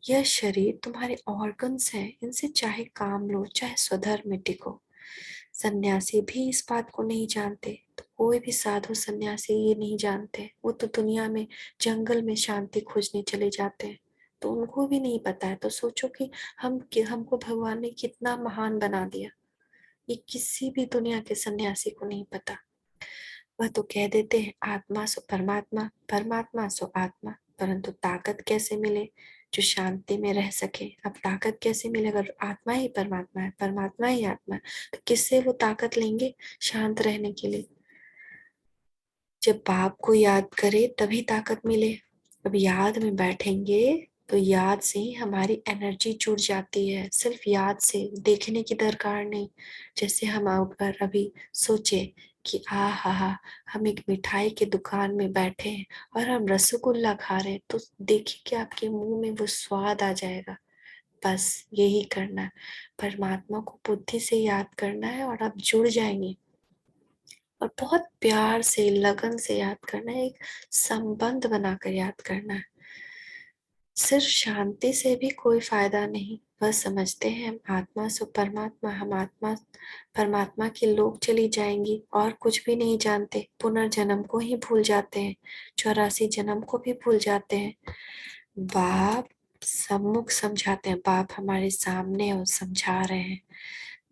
यह शरीर तुम्हारे ऑर्गन्स हैं, इनसे चाहे काम लो चाहे स्वधर्म में टिको। सन्यासी भी इस बात को नहीं जानते, तो कोई भी साधु सन्यासी ये नहीं जानते, वो तो दुनिया में जंगल में शांति खोजने चले जाते हैं, तो उनको भी नहीं पता है। तो सोचो कि हमको भगवान ने कितना महान बना दिया, ये किसी भी दुनिया के सन्यासी को नहीं पता। वह तो कह देते हैं आत्मा सो परमात्मा, परमात्मा सो आत्मा, परंतु ताकत कैसे मिले जो शांति में रह सके। अब ताकत कैसे मिले, अगर आत्मा ही परमात्मा है, परमात्मा ही आत्मा है, तो किससे वो ताकत लेंगे शांत रहने के लिए। जब बाप को याद करे तभी ताकत मिले। अब याद में बैठेंगे तो याद से ही हमारी एनर्जी जुड़ जाती है, सिर्फ याद से, देखने की दरकार नहीं। जैसे हम अगर अभी सोचे कि हा हम एक मिठाई की दुकान में बैठे हैं और हम रसगुल्ला खा रहे हैं, तो देखिए कि आपके मुंह में वो स्वाद आ जाएगा। बस यही करना है, परमात्मा को बुद्धि से याद करना है और आप जुड़ जाएंगे। और बहुत प्यार से लगन से याद करना है, एक संबंध बनाकर याद करना है। सिर्फ शांति से भी कोई फायदा नहीं। वह समझते हैं हम आत्मा सो परमात्मा, हम आत्मा परमात्मा के लोग चली जाएंगी और कुछ भी नहीं जानते, पुनर्जन्म को ही भूल जाते हैं, 84 जन्म को भी भूल जाते हैं। बाप सम्मुख समझाते हैं, बाप हमारे सामने और समझा रहे हैं।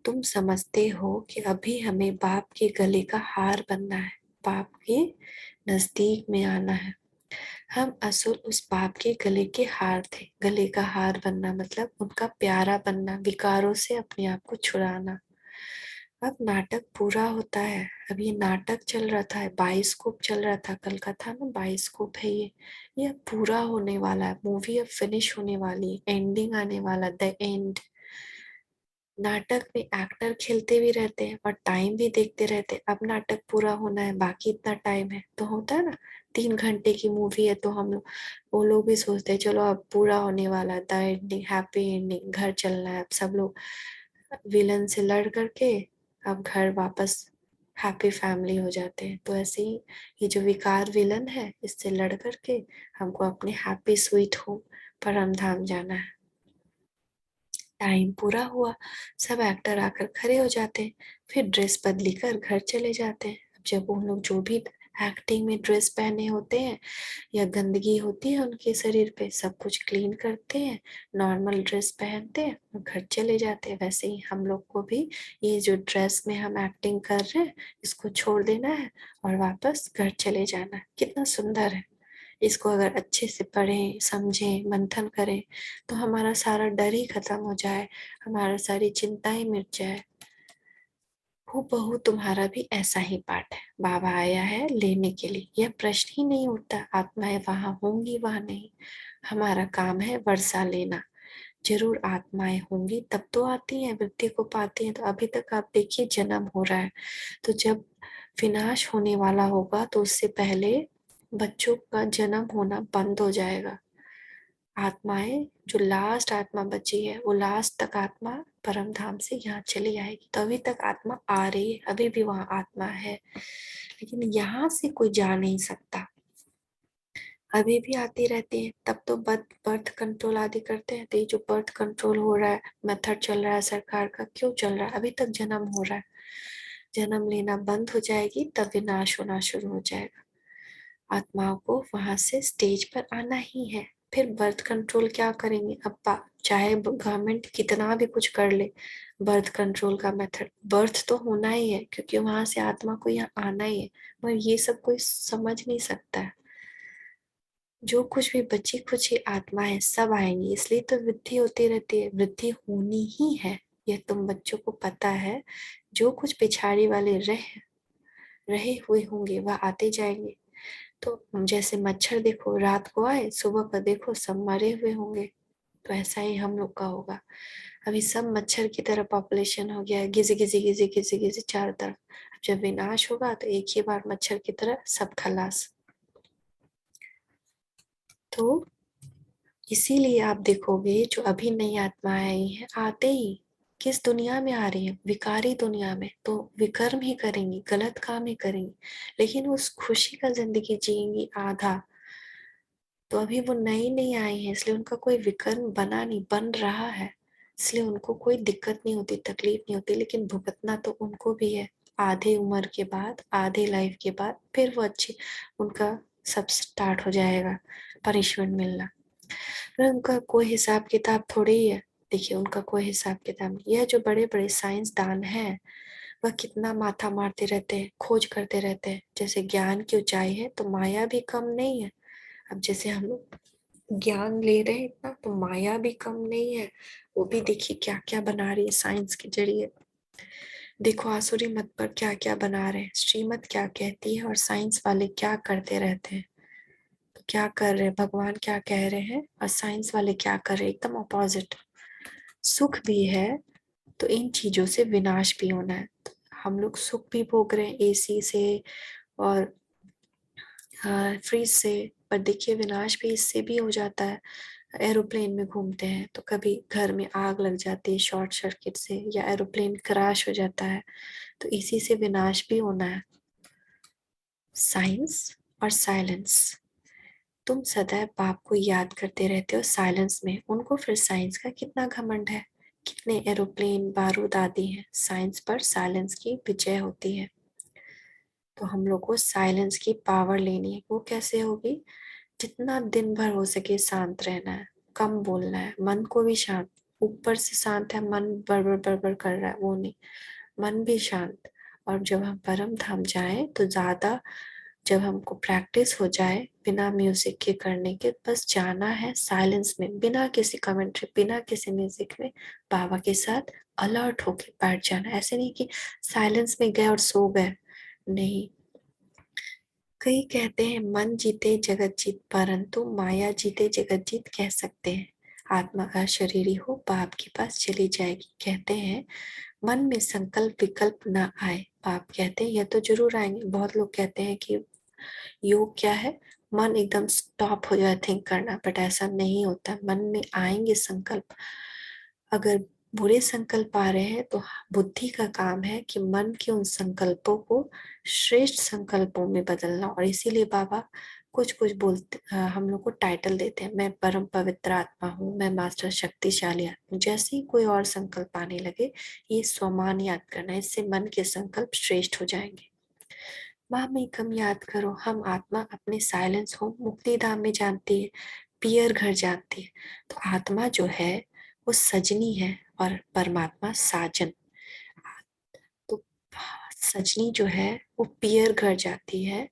तुम समझते हो कि अभी हमें बाप के गले का हार बनना है, बाप के नजदीक में आना है। हम असुर उस बाप के गले के हार थे। गले का हार बनना मतलब उनका प्यारा बनना, विकारों से अपने आप को छुड़ाना। अब नाटक पूरा होता है। अब ये नाटक चल रहा था, बाइस्कोप चल रहा था, कल का था ना, बाइस्कोप है ये अब पूरा होने वाला है। मूवी अब फिनिश होने वाली है, एंडिंग आने वाला, द एंड। नाटक में एक्टर खेलते भी रहते हैं और टाइम भी देखते रहते हैं। अब नाटक पूरा होना है, बाकी इतना टाइम है, तो होता है ना, 3 घंटे की मूवी है, तो हम लोग, वो लोग भी सोचते हैं चलो अब पूरा होने वाला है, द एंडिंग, हैप्पी एंडिंग, घर चलना है। अब सब लोग विलन से लड़ करके अब घर वापस हैप्पी फैमिली हो जाते हैं। तो ऐसे ही ये जो विकार विलन है, इससे लड़ करके हमको अपने हैप्पी स्वीट होम परम धाम जाना है। टाइम पूरा हुआ, सब एक्टर आकर खड़े हो जाते हैं, फिर ड्रेस बदली कर घर चले जाते हैं। अब जब वो लोग जो भी एक्टिंग में ड्रेस पहने होते हैं या गंदगी होती है उनके शरीर पे, सब कुछ क्लीन करते हैं, नॉर्मल ड्रेस पहनते हैं और घर चले जाते हैं। वैसे ही हम लोग को भी ये जो ड्रेस में हम एक्टिंग कर रहे हैं, इसको छोड़ देना है और वापस घर चले जाना है। कितना सुंदर है। इसको अगर अच्छे से पढ़ें, समझें, मंथन करें, तो हमारा सारा डर ही खत्म हो जाए, हमारा सारी चिंताएं मिट जाए। हूबहू तुम्हारा भी ऐसा ही पाठ है। बाबा आया है लेने के लिए, यह प्रश्न ही नहीं उठता। आत्माएं वहां होंगी, वहां नहीं। हमारा काम है वर्षा लेना। जरूर आत्माएं होंगी तब तो आती हैं, वृत्ति को पाती हैं। तो अभी तक आप देखिए जन्म हो रहा है, तो जब विनाश होने वाला होगा तो उससे पहले बच्चों का जन्म होना बंद हो जाएगा। आत्माएं, जो लास्ट आत्मा बची है, वो लास्ट तक आत्मा परम धाम से यहाँ चली आएगी। तो अभी तक आत्मा आ रही है, अभी भी वहां आत्मा है, लेकिन यहाँ से कोई जा नहीं सकता। अभी भी आती रहती है। तब तो बर्थ कंट्रोल आदि करते हैं। तो ये जो बर्थ कंट्रोल हो रहा है, मेथड चल रहा है सरकार का, क्यों चल रहा है? अभी तक जन्म हो रहा है। जन्म लेना बंद हो जाएगी तब विनाश होना शुरू हो जाएगा। आत्माओं को वहां से स्टेज पर आना ही है। फिर बर्थ कंट्रोल क्या करेंगे? अब चाहे गवर्नमेंट कितना भी कुछ कर ले, बर्थ कंट्रोल का मेथड, बर्थ तो होना ही है, क्योंकि वहां से आत्मा को यहाँ आना ही है। मगर ये सब कोई समझ नहीं सकता है। जो कुछ भी बची खुची आत्मा है, सब आएंगी, इसलिए तो वृद्धि होती रहती है। वृद्धि होनी ही है, यह तुम बच्चों को पता है। जो कुछ पिछाड़ी वाले रहे हुए होंगे वह आते जाएंगे। तो जैसे मच्छर देखो रात को आए, सुबह का देखो सब मरे हुए होंगे। तो ऐसा ही हम लोग का होगा। अभी सब मच्छर की तरह पॉपुलेशन हो गया है, घिसी घिसी घिसी घिसी घिसी चारों तरफ। अब जब विनाश होगा तो एक ही बार मच्छर की तरह सब खलास। तो इसीलिए आप देखोगे जो अभी नई आत्माएं आई हैं, आते ही किस दुनिया में आ रही है? विकारी दुनिया में। तो विकर्म ही करेंगी, गलत काम ही करेंगी, लेकिन उस खुशी का जिंदगी जिएंगी आधा। तो अभी वो नई नई आई है, इसलिए उनका कोई विकर्म बना नहीं, बन रहा है, इसलिए उनको कोई दिक्कत नहीं होती, तकलीफ नहीं होती। लेकिन भुगतना तो उनको भी है। आधे उम्र के बाद, आधे लाइफ के बाद फिर वो अच्छी, उनका सब स्टार्ट हो जाएगा, पनिशमेंट मिलना। पर उनका कोई हिसाब किताब थोड़ी ही है। देखिए उनका कोई हिसाब किताब नहीं। यह जो बड़े बड़े साइंसदान हैं, वह कितना माथा मारते रहते हैं, खोज करते रहते हैं। जैसे ज्ञान की ऊंचाई है तो माया भी कम नहीं है। अब जैसे हम लोग ज्ञान ले रहे हैं इतना, तो माया भी कम नहीं है। वो भी देखिए क्या क्या बना रही है साइंस के जरिए। देखो आसुरी मत पर क्या क्या बना रहे हैं, श्रीमत क्या कहती है और साइंस वाले क्या करते रहते हैं। तो क्या कर रहे हैं, भगवान क्या कह रहे हैं और साइंस वाले क्या कर रहे हैं, एकदम अपोजिट। सुख भी है तो इन चीजों से विनाश भी होना है। तो हम लोग सुख भी भोग रहे हैं एसी से और फ्रिज से, पर देखिए विनाश भी इससे भी हो जाता है। एरोप्लेन में घूमते हैं तो कभी घर में आग लग जाती है शॉर्ट सर्किट से, या एरोप्लेन क्रैश हो जाता है, तो इसी से विनाश भी होना है। साइंस और साइलेंस, तुम सदैव बाप को याद करते रहते हो साइलेंस में, उनको फिर साइंस का कितना घमंड है। कितने एरोप्लेन बारूद आदि हैं, साइंस पर साइलेंस की विजय होती है। तो हम लोग को साइलेंस की पावर लेनी है। वो कैसे होगी? जितना दिन भर हो सके शांत रहना है, कम बोलना है, मन को भी शांत। ऊपर से शांत है, मन बड़बड़ बड़बड़ कर रहा है, वो नहीं, मन भी शांत। और जब हम परम धाम जाएं तो ज्यादा जब हमको प्रैक्टिस हो जाए बिना म्यूजिक के करने के, बस जाना है साइलेंस में, बिना किसी कमेंट्री, बिना किसी म्यूजिक में बाबा के साथ अलर्ट होके बैठ जाना। ऐसे नहीं कि साइलेंस में गए और सो गए, नहीं। कई कहते हैं मन जीते जगत जीत, परंतु माया जीते जगत जीत कह सकते हैं। आत्मा अशरीरी हो बाप के पास चली जाएगी। कहते हैं मन में संकल्प विकल्प ना आए। बाप कहते हैं यह तो जरूर आएंगे। बहुत लोग कहते हैं कि योग क्या है, मन एकदम स्टॉप हो जाए थिंक करना, बट ऐसा नहीं होता। मन में आएंगे संकल्प। अगर बुरे संकल्प आ रहे हैं तो बुद्धि का काम है कि मन के उन संकल्पों को श्रेष्ठ संकल्पों में बदलना। और इसीलिए बाबा कुछ कुछ बोलते, हम लोग को टाइटल देते हैं, मैं परम पवित्र आत्मा हूँ, मैं मास्टर शक्तिशाली आत्मा हूँ। जैसे ही कोई और संकल्प आने लगे, ये स्वमान याद करना, इससे मन के संकल्प श्रेष्ठ हो जाएंगे। में कम याद करो, हम आत्मा अपने साइलेंस हो मुक्ति धाम में जानती है, पियर घर जानती है। तो आत्मा जो है वो सजनी है और परमात्मा साजन। तो सजनी जो है वो पियर घर जाती है,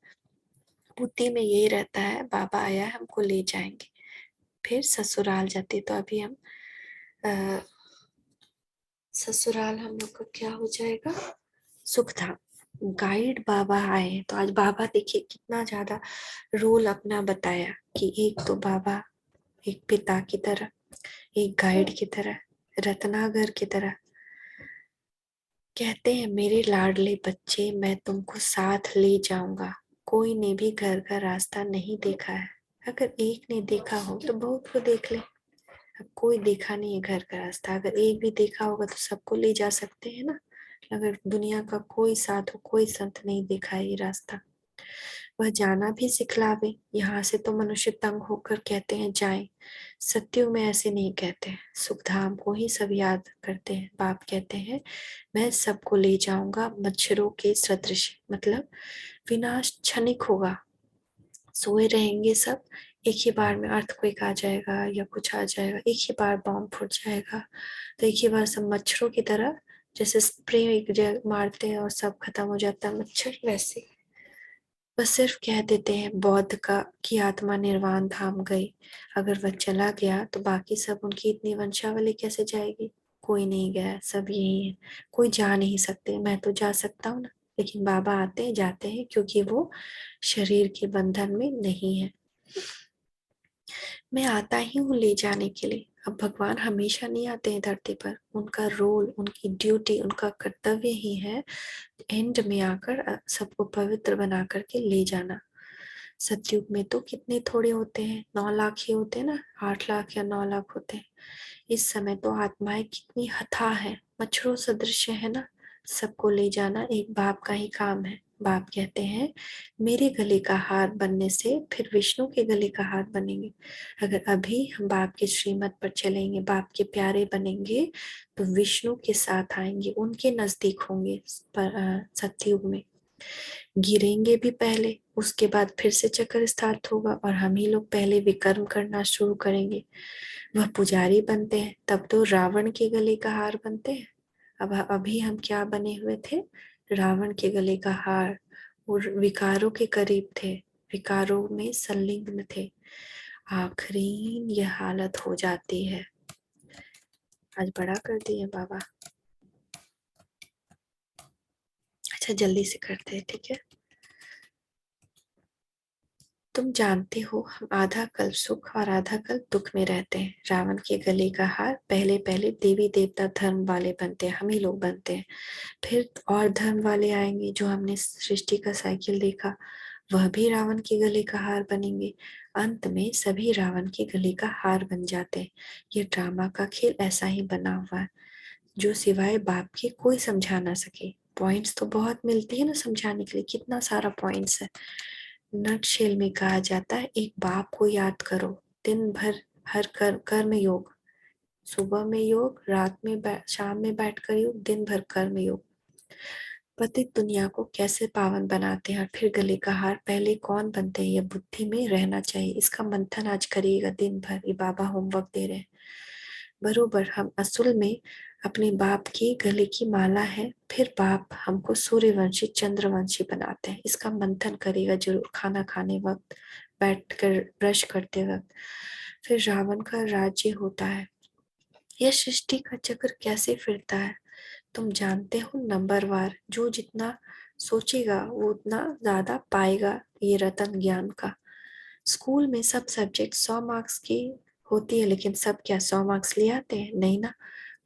बुद्धि में यही रहता है बाबा आया हमको ले जाएंगे। फिर ससुराल जाती है। तो अभी हम ससुराल हम लोग का क्या हो जाएगा, सुख धाम। गाइड बाबा आए तो आज बाबा देखिए कितना ज्यादा रोल अपना बताया कि एक तो बाबा एक पिता की तरह, एक गाइड की तरह, रत्नागर की तरह। कहते हैं मेरे लाडले बच्चे मैं तुमको साथ ले जाऊंगा। कोई ने भी घर का रास्ता नहीं देखा है। अगर एक ने देखा हो तो बहुत को देख ले। अब कोई देखा नहीं है घर का रास्ता, अगर एक भी देखा होगा तो सबको ले जा सकते हैं ना। अगर दुनिया का कोई साधु कोई संत नहीं देखा है ये रास्ता, वह जाना भी सिखलावे। यहाँ से तो मनुष्य तंग होकर कहते हैं जाएं, सत्युग में ऐसे नहीं कहते। सुखधाम को ही सब याद करते हैं। बाप कहते हैं मैं सबको ले जाऊंगा मच्छरों के सदृश, मतलब विनाश क्षणिक होगा। सोए रहेंगे सब, एक ही बार में अर्थक्वेक आ जाएगा या कुछ आ जाएगा, एक ही बार बॉम्ब फूट जाएगा, तो एक ही बार सब मच्छरों की तरह, जैसे स्प्रे एक जगह मारते हैं और सब खत्म हो जाता है मच्छर, वैसे। बस सिर्फ कह देते हैं बौद्ध का की आत्मा निर्वाण धाम गई। अगर वह चला गया तो बाकी सब उनकी इतनी वंशावली कैसे जाएगी। कोई नहीं गया, सब यही है। कोई जा नहीं सकते, मैं तो जा सकता हूँ ना, लेकिन बाबा आते हैं जाते हैं क्योंकि वो शरीर के बंधन में नहीं है। मैं आता ही हूँ ले जाने के लिए। अब भगवान हमेशा नहीं आते हैं धरती पर, उनका रोल, उनकी ड्यूटी, उनका कर्तव्य ही है एंड में आकर सबको पवित्र बना करके ले जाना। सतयुग में तो कितने थोड़े होते हैं, 9 लाख ही होते हैं ना, 8 लाख या 9 लाख होते हैं। इस समय तो आत्माएं कितनी हथा है, मच्छरों सदृश है ना। सबको ले जाना एक बाप का ही काम है। बाप कहते हैं मेरे गले का हार बनने से फिर विष्णु के गले का हार बनेंगे। अगर अभी हम बाप के श्रीमत पर चलेंगे, बाप के प्यारे बनेंगे, तो विष्णु के साथ आएंगे, उनके नजदीक होंगे। सतयुग में गिरेंगे भी पहले, उसके बाद फिर से चक्कर स्टार्ट होगा और हम ही लोग पहले विकर्म करना शुरू करेंगे। वह पुजारी बनते हैं, तब तो रावण के गले का हार बनते हैं। अब अभी हम क्या बने हुए थे, रावण के गले का हार, और विकारों के करीब थे, विकारों में संलिग्न थे। आखिरी यह हालत हो जाती है। आज बड़ा कर दिए बाबा। अच्छा जल्दी से करते हैं, ठीक है। तुम जानते हो हम आधा कल्प सुख और आधा कल्प दुख में रहते हैं। रावण के गले का हार पहले पहले देवी देवता धर्म वाले बनते हैं, हम ही लोग बनते हैं। फिर और धर्म वाले आएंगे, जो हमने सृष्टि का साइकिल देखा, वह भी रावण के गले का हार बनेंगे। अंत में सभी रावण के गले का हार बन जाते हैं। ये ड्रामा का खेल ऐसा ही बना हुआ है, जो सिवाय बाप के कोई समझा ना सके। पॉइंट्स तो बहुत मिलती है ना समझाने के लिए, कितना सारा पॉइंट्स है। नटशेल में कहा जाता है एक बाप को याद करो, दिन भर हर कर्म योग, सुबह में योग, रात में शाम में बैठकर योग, दिन भर कर्म योग। पतित दुनिया को कैसे पावन बनाते हैं और फिर गले का हार पहले कौन बनते हैं, यह बुद्धि में रहना चाहिए। इसका मंथन आज करिएगा दिन भर, ये बाबा होमवर्क दे रहे हैं। बरोबर हम असल में अपने बाप की गले की माला है, फिर बाप हमको सूर्यवंशी चंद्रवंशी बनाते हैं। इसका मंथन करेगा जरूर खाना खाने वक्त, बैठकर ब्रश करते वक्त। फिर रावण का राज्य होता है। यह सृष्टि का चक्र कैसे फिरता है तुम जानते हो? नंबरवार, जो जितना सोचेगा वो उतना ज्यादा पाएगा ये रतन ज्ञान का। स्कूल में सब सब्जेक्ट 100 मार्क्स की होती है, लेकिन सब क्या 100 मार्क्स ले आते हैं? नहीं ना।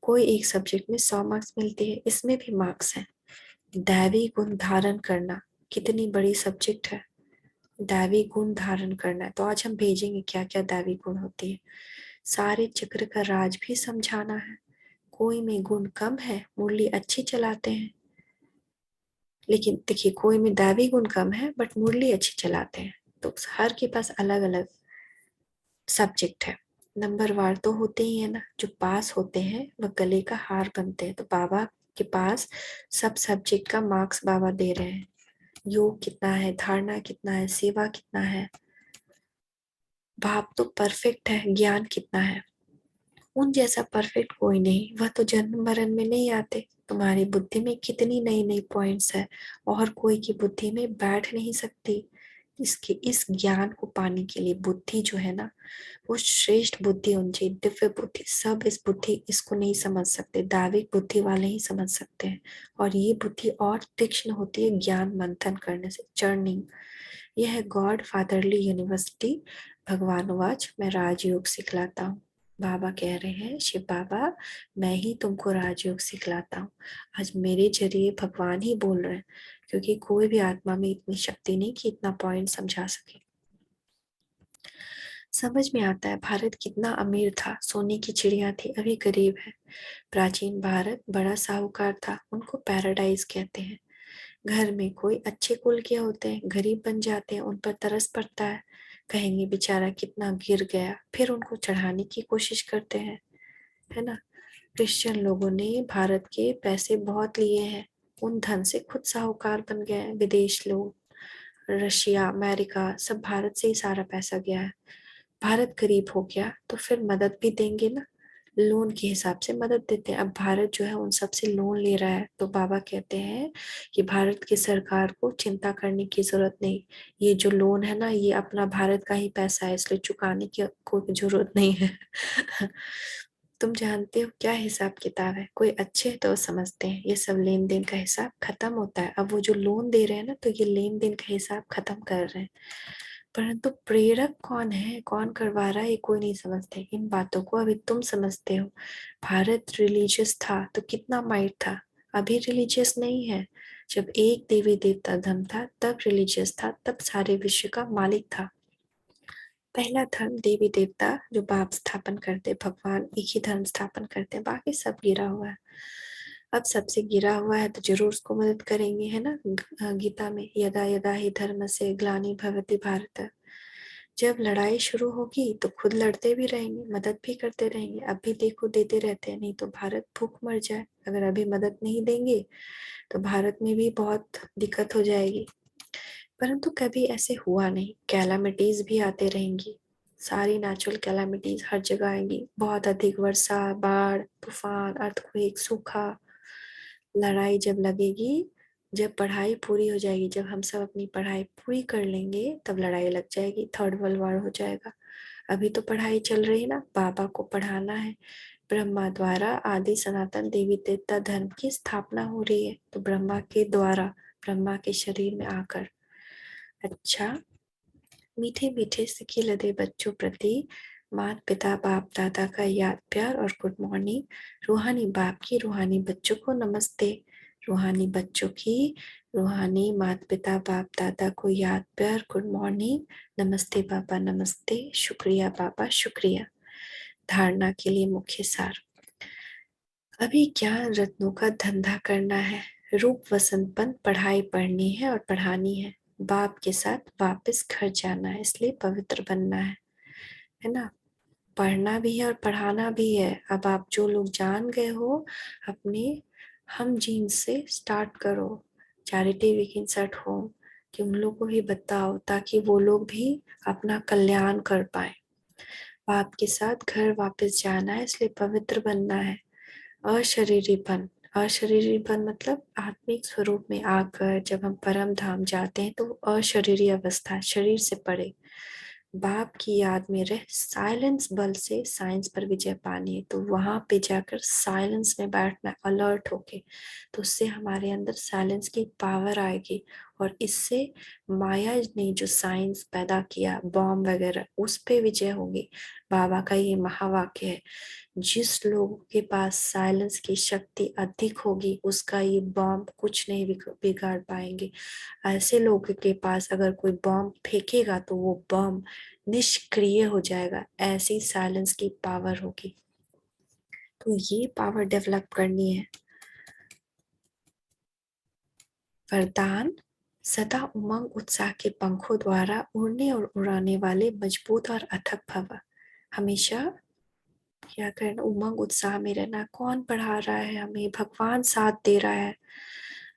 कोई एक सब्जेक्ट में 100 मार्क्स मिलते हैं, इसमें भी मार्क्स हैं। दैवी गुण धारण करना कितनी बड़ी सब्जेक्ट है। दैवी गुण धारण करना है, तो आज हम भेजेंगे क्या क्या दैवी गुण होती है। सारे चक्र का राज भी समझाना है। कोई में गुण कम है, मुरली अच्छी चलाते हैं, लेकिन देखिए कोई में दैवी गुण कम है बट मुरली अच्छी चलाते हैं। तो हर के पास अलग अलग सब्जेक्ट है। नंबरवार तो होते ही है ना, जो पास होते हैं वह गले का हार बनते हैं। तो बाबा के पास सब सब्जेक्ट का मार्क्स बाबा दे रहे हैं। योग कितना है, धारणा कितना है, सेवा कितना है, भाव तो परफेक्ट है, ज्ञान कितना है। उन जैसा परफेक्ट कोई नहीं, वह तो जन्म मरण में नहीं आते। तुम्हारी बुद्धि में कितनी नई नई पॉइंट्स है, और कोई की बुद्धि में बैठ नहीं सकती। इसके इस ज्ञान को पाने के लिए बुद्धि जो है ना, वो श्रेष्ठ बुद्धि होनी चाहिए, दिव्य बुद्धि। सब इस बुद्धि इसको नहीं समझ सकते, दैविक बुद्धि वाले ही समझ सकते हैं। और ये बुद्धि और तीक्ष्ण होती है ज्ञान मंथन करने से, चर्निंग। यह है गॉड फादरली यूनिवर्सिटी। भगवानुवाच, मैं राजयोग सिखलाता हूँ। बाबा कह रहे हैं, शिव बाबा मैं ही तुमको राजयोग सिखलाता हूँ। आज मेरे जरिए भगवान ही बोल रहे हैं, क्योंकि कोई भी आत्मा में इतनी शक्ति नहीं कि इतना पॉइंट समझा सके। समझ में आता है भारत कितना अमीर था, सोने की चिड़िया थी, अभी गरीब है। प्राचीन भारत बड़ा साहूकार था, उनको पैराडाइज कहते हैं। घर में कोई अच्छे कुल के होते हैं, गरीब बन जाते हैं, उन पर तरस पड़ता है, कहेंगे बेचारा कितना गिर गया, फिर उनको चढ़ाने की कोशिश करते हैं, है ना। क्रिश्चियन लोगों ने भारत के पैसे बहुत लिए हैं, उन धन से खुद साहूकार बन गए हैं। विदेश लोग, रशिया, अमेरिका, सब भारत से ही सारा पैसा गया है। भारत गरीब हो गया तो फिर मदद भी देंगे ना, लोन के हिसाब से मदद देते हैं। अब भारत जो है उन सब से लोन ले रहा है, तो बाबा कहते हैं कि भारत की सरकार को चिंता करने की जरूरत नहीं। ये जो लोन है ना, ये अपना भारत का ही पैसा है, इसलिए चुकाने की कोई जरूरत नहीं है। तुम जानते हो क्या हिसाब किताब है? कोई अच्छे तो समझते हैं ये सब लेन देन का हिसाब खत्म होता है। अब वो जो लोन दे रहे हैं ना, तो ये लेन देन का हिसाब खत्म कर रहे हैं। परंतु प्रेरक कौन है, कौन करवा रहा है, ये कोई नहीं समझते। इन बातों को अभी तुम समझते हो। भारत रिलीजियस था तो कितना माइट था, अभी रिलीजियस नहीं है। जब एक देवी देवता धर्म था तब रिलीजियस था, तब सारे विश्व का मालिक था। पहला धर्म देवी देवता जो बाप स्थापन करते, भगवान एक ही धर्म स्थापन करते, बाकी सब गिरा हुआ है। अब सबसे गिरा हुआ है तो जरूर उसको मदद करेंगे, है ना। गीता में यदा यदा ही धर्म से ग्लानि भवति भारत। जब लड़ाई शुरू होगी तो खुद लड़ते भी रहेंगे, मदद भी करते रहेंगे। अब भी देखो देते रहते हैं, नहीं तो भारत भूख मर जाए। अगर अभी मदद नहीं देंगे तो भारत में भी बहुत दिक्कत हो जाएगी। परंतु कभी ऐसे हुआ नहीं, कैलामिटीज भी आते रहेंगी। सारी नेचुरल कैलामिटीज हर जगह आएंगी, बहुत अधिक वर्षा, बाढ़, तूफान, अर्थक्वेक, सूखा। लड़ाई जब लगेगी, जब पढ़ाई पूरी हो जाएगी, जब हम सब अपनी पढ़ाई पूरी कर लेंगे, तब लड़ाई लग जाएगी, थर्ड वर्ल्ड वॉर हो जाएगा। अभी तो पढ़ाई चल रही है ना, बाबा को पढ़ाना है। ब्रह्मा द्वारा आदि सनातन देवी देवता धर्म की स्थापना हो रही है, तो ब्रह्मा के द्वारा, ब्रह्मा के शरीर में आकर। अच्छा, मीठे मीठे सिके लदे बच्चों प्रति माता पिता बाप दादा का याद प्यार और गुड मॉर्निंग। रूहानी बाप की रूहानी बच्चों को नमस्ते। रूहानी बच्चों की रूहानी माता पिता बाप दादा को याद प्यार गुड मॉर्निंग। नमस्ते बाबा, नमस्ते, शुक्रिया बाबा, शुक्रिया। धारणा के लिए मुख्य सार। अभी ज्ञान रत्नों का धंधा करना है, रूप वसंतपन पढ़ाई पढ़नी है और पढ़ानी है। बाप के साथ वापस घर जाना है, इसलिए पवित्र बनना है ना। पढ़ना भी है और पढ़ाना भी है। अब आप जो लोग जान गए हो, अपने हम जीन से स्टार्ट करो, चैरिटी वीक इंसर्ट हो, कि उन लोगों को भी बताओ, ताकि वो लोग भी अपना कल्याण कर पाए। बाप के साथ घर वापस जाना है, इसलिए पवित्र बनना है। अशरीरीपन, अशरीरीपन मतलब आत्मिक स्वरूप में आकर जब हम परम धाम जाते हैं तो अशरीरी अवस्था, शरीर से परे बाप की याद में रह साइलेंस बल से साइंस पर विजय पानी है। तो वहां पे जाकर साइलेंस में बैठना, अलर्ट होके, तो उससे हमारे अंदर साइलेंस की पावर आएगी और इससे माया ने जो साइंस पैदा किया, बॉम्ब वगैरह, उस पे विजय होगी। बाबा का ये महावाक्य है, जिस लोगों के पास साइलेंस की शक्ति अधिक होगी उसका ये बॉम्ब कुछ नहीं बिगाड़ पाएंगे। ऐसे लोगों के पास अगर कोई बॉम्ब फेंकेगा तो वो बॉम्ब निष्क्रिय हो जाएगा, ऐसी साइलेंस की पावर होगी। तो ये पावर डेवलप करनी है। वरदान, सदा उमंग उत्साह के पंखों द्वारा उड़ने और उड़ाने वाले मजबूत और अथक भव। हमेशा क्या करना, उमंग उत्साह में रहना। कौन पढ़ा रहा है हमें? भगवान साथ दे रहा है।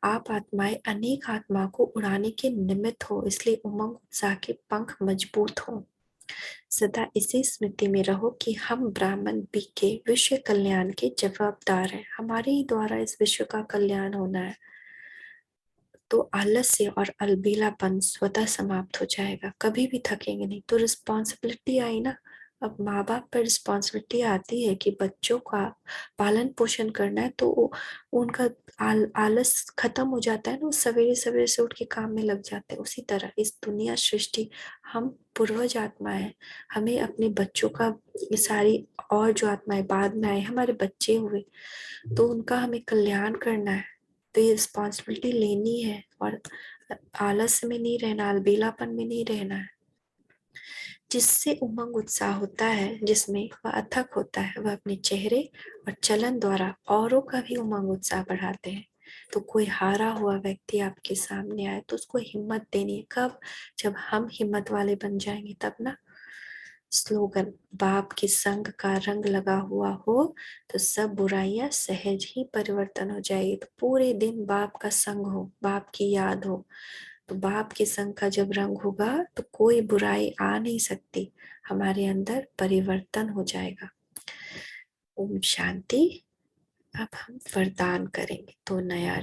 आप आत्माएं अनेक आत्मा को उड़ाने के निमित्त हो, इसलिए उमंग उत्साह के पंख मजबूत हो। सदा इसी स्मृति में रहो कि हम ब्राह्मण बी के विश्व कल्याण के जवाबदार हैं, हमारे ही द्वारा इस विश्व का कल्याण होना है। तो आलस्य और अलबेलापन स्वतः समाप्त हो जाएगा, कभी भी थकेंगे नहीं। तो रिस्पॉन्सिबिलिटी आई ना, अब माँ बाप पर रिस्पॉन्सिबिलिटी आती है कि बच्चों का पालन पोषण करना है, तो उनका आलस खत्म हो जाता है ना, वो सवेरे सवेरे से उठ के काम में लग जाते हैं। उसी तरह इस दुनिया सृष्टि, हम पूर्वज आत्मा है, हमें अपने बच्चों का, ये सारी और जो आत्माएं बाद में आए हमारे बच्चे हुए, तो उनका हमें कल्याण करना है। तो ये रिस्पॉन्सिबिलिटी लेनी है और आलस में नहीं रहना, अलबेलापन में नहीं रहना है। जिससे उमंग उत्साह होता है, जिसमें वह अथक होता है, वह अपने चेहरे और चलन द्वारा औरों का भी उमंग उत्साह बढ़ाते हैं। तो कोई हारा हुआ व्यक्ति आपके सामने आए तो उसको हिम्मत देनी है। कब? जब हम हिम्मत वाले बन जाएंगे तब ना। स्लोगन, बाप के संग का रंग लगा हुआ हो तो सब बुराइयां सहज ही परिवर्तन हो जाएगी। तो पूरे दिन बाप का संग हो, बाप की याद हो, तो बाप के संग का जब रंग होगा तो कोई बुराई आ नहीं सकती, हमारे अंदर परिवर्तन हो जाएगा। ओम शांति। अब हम वरदान करेंगे। तो नया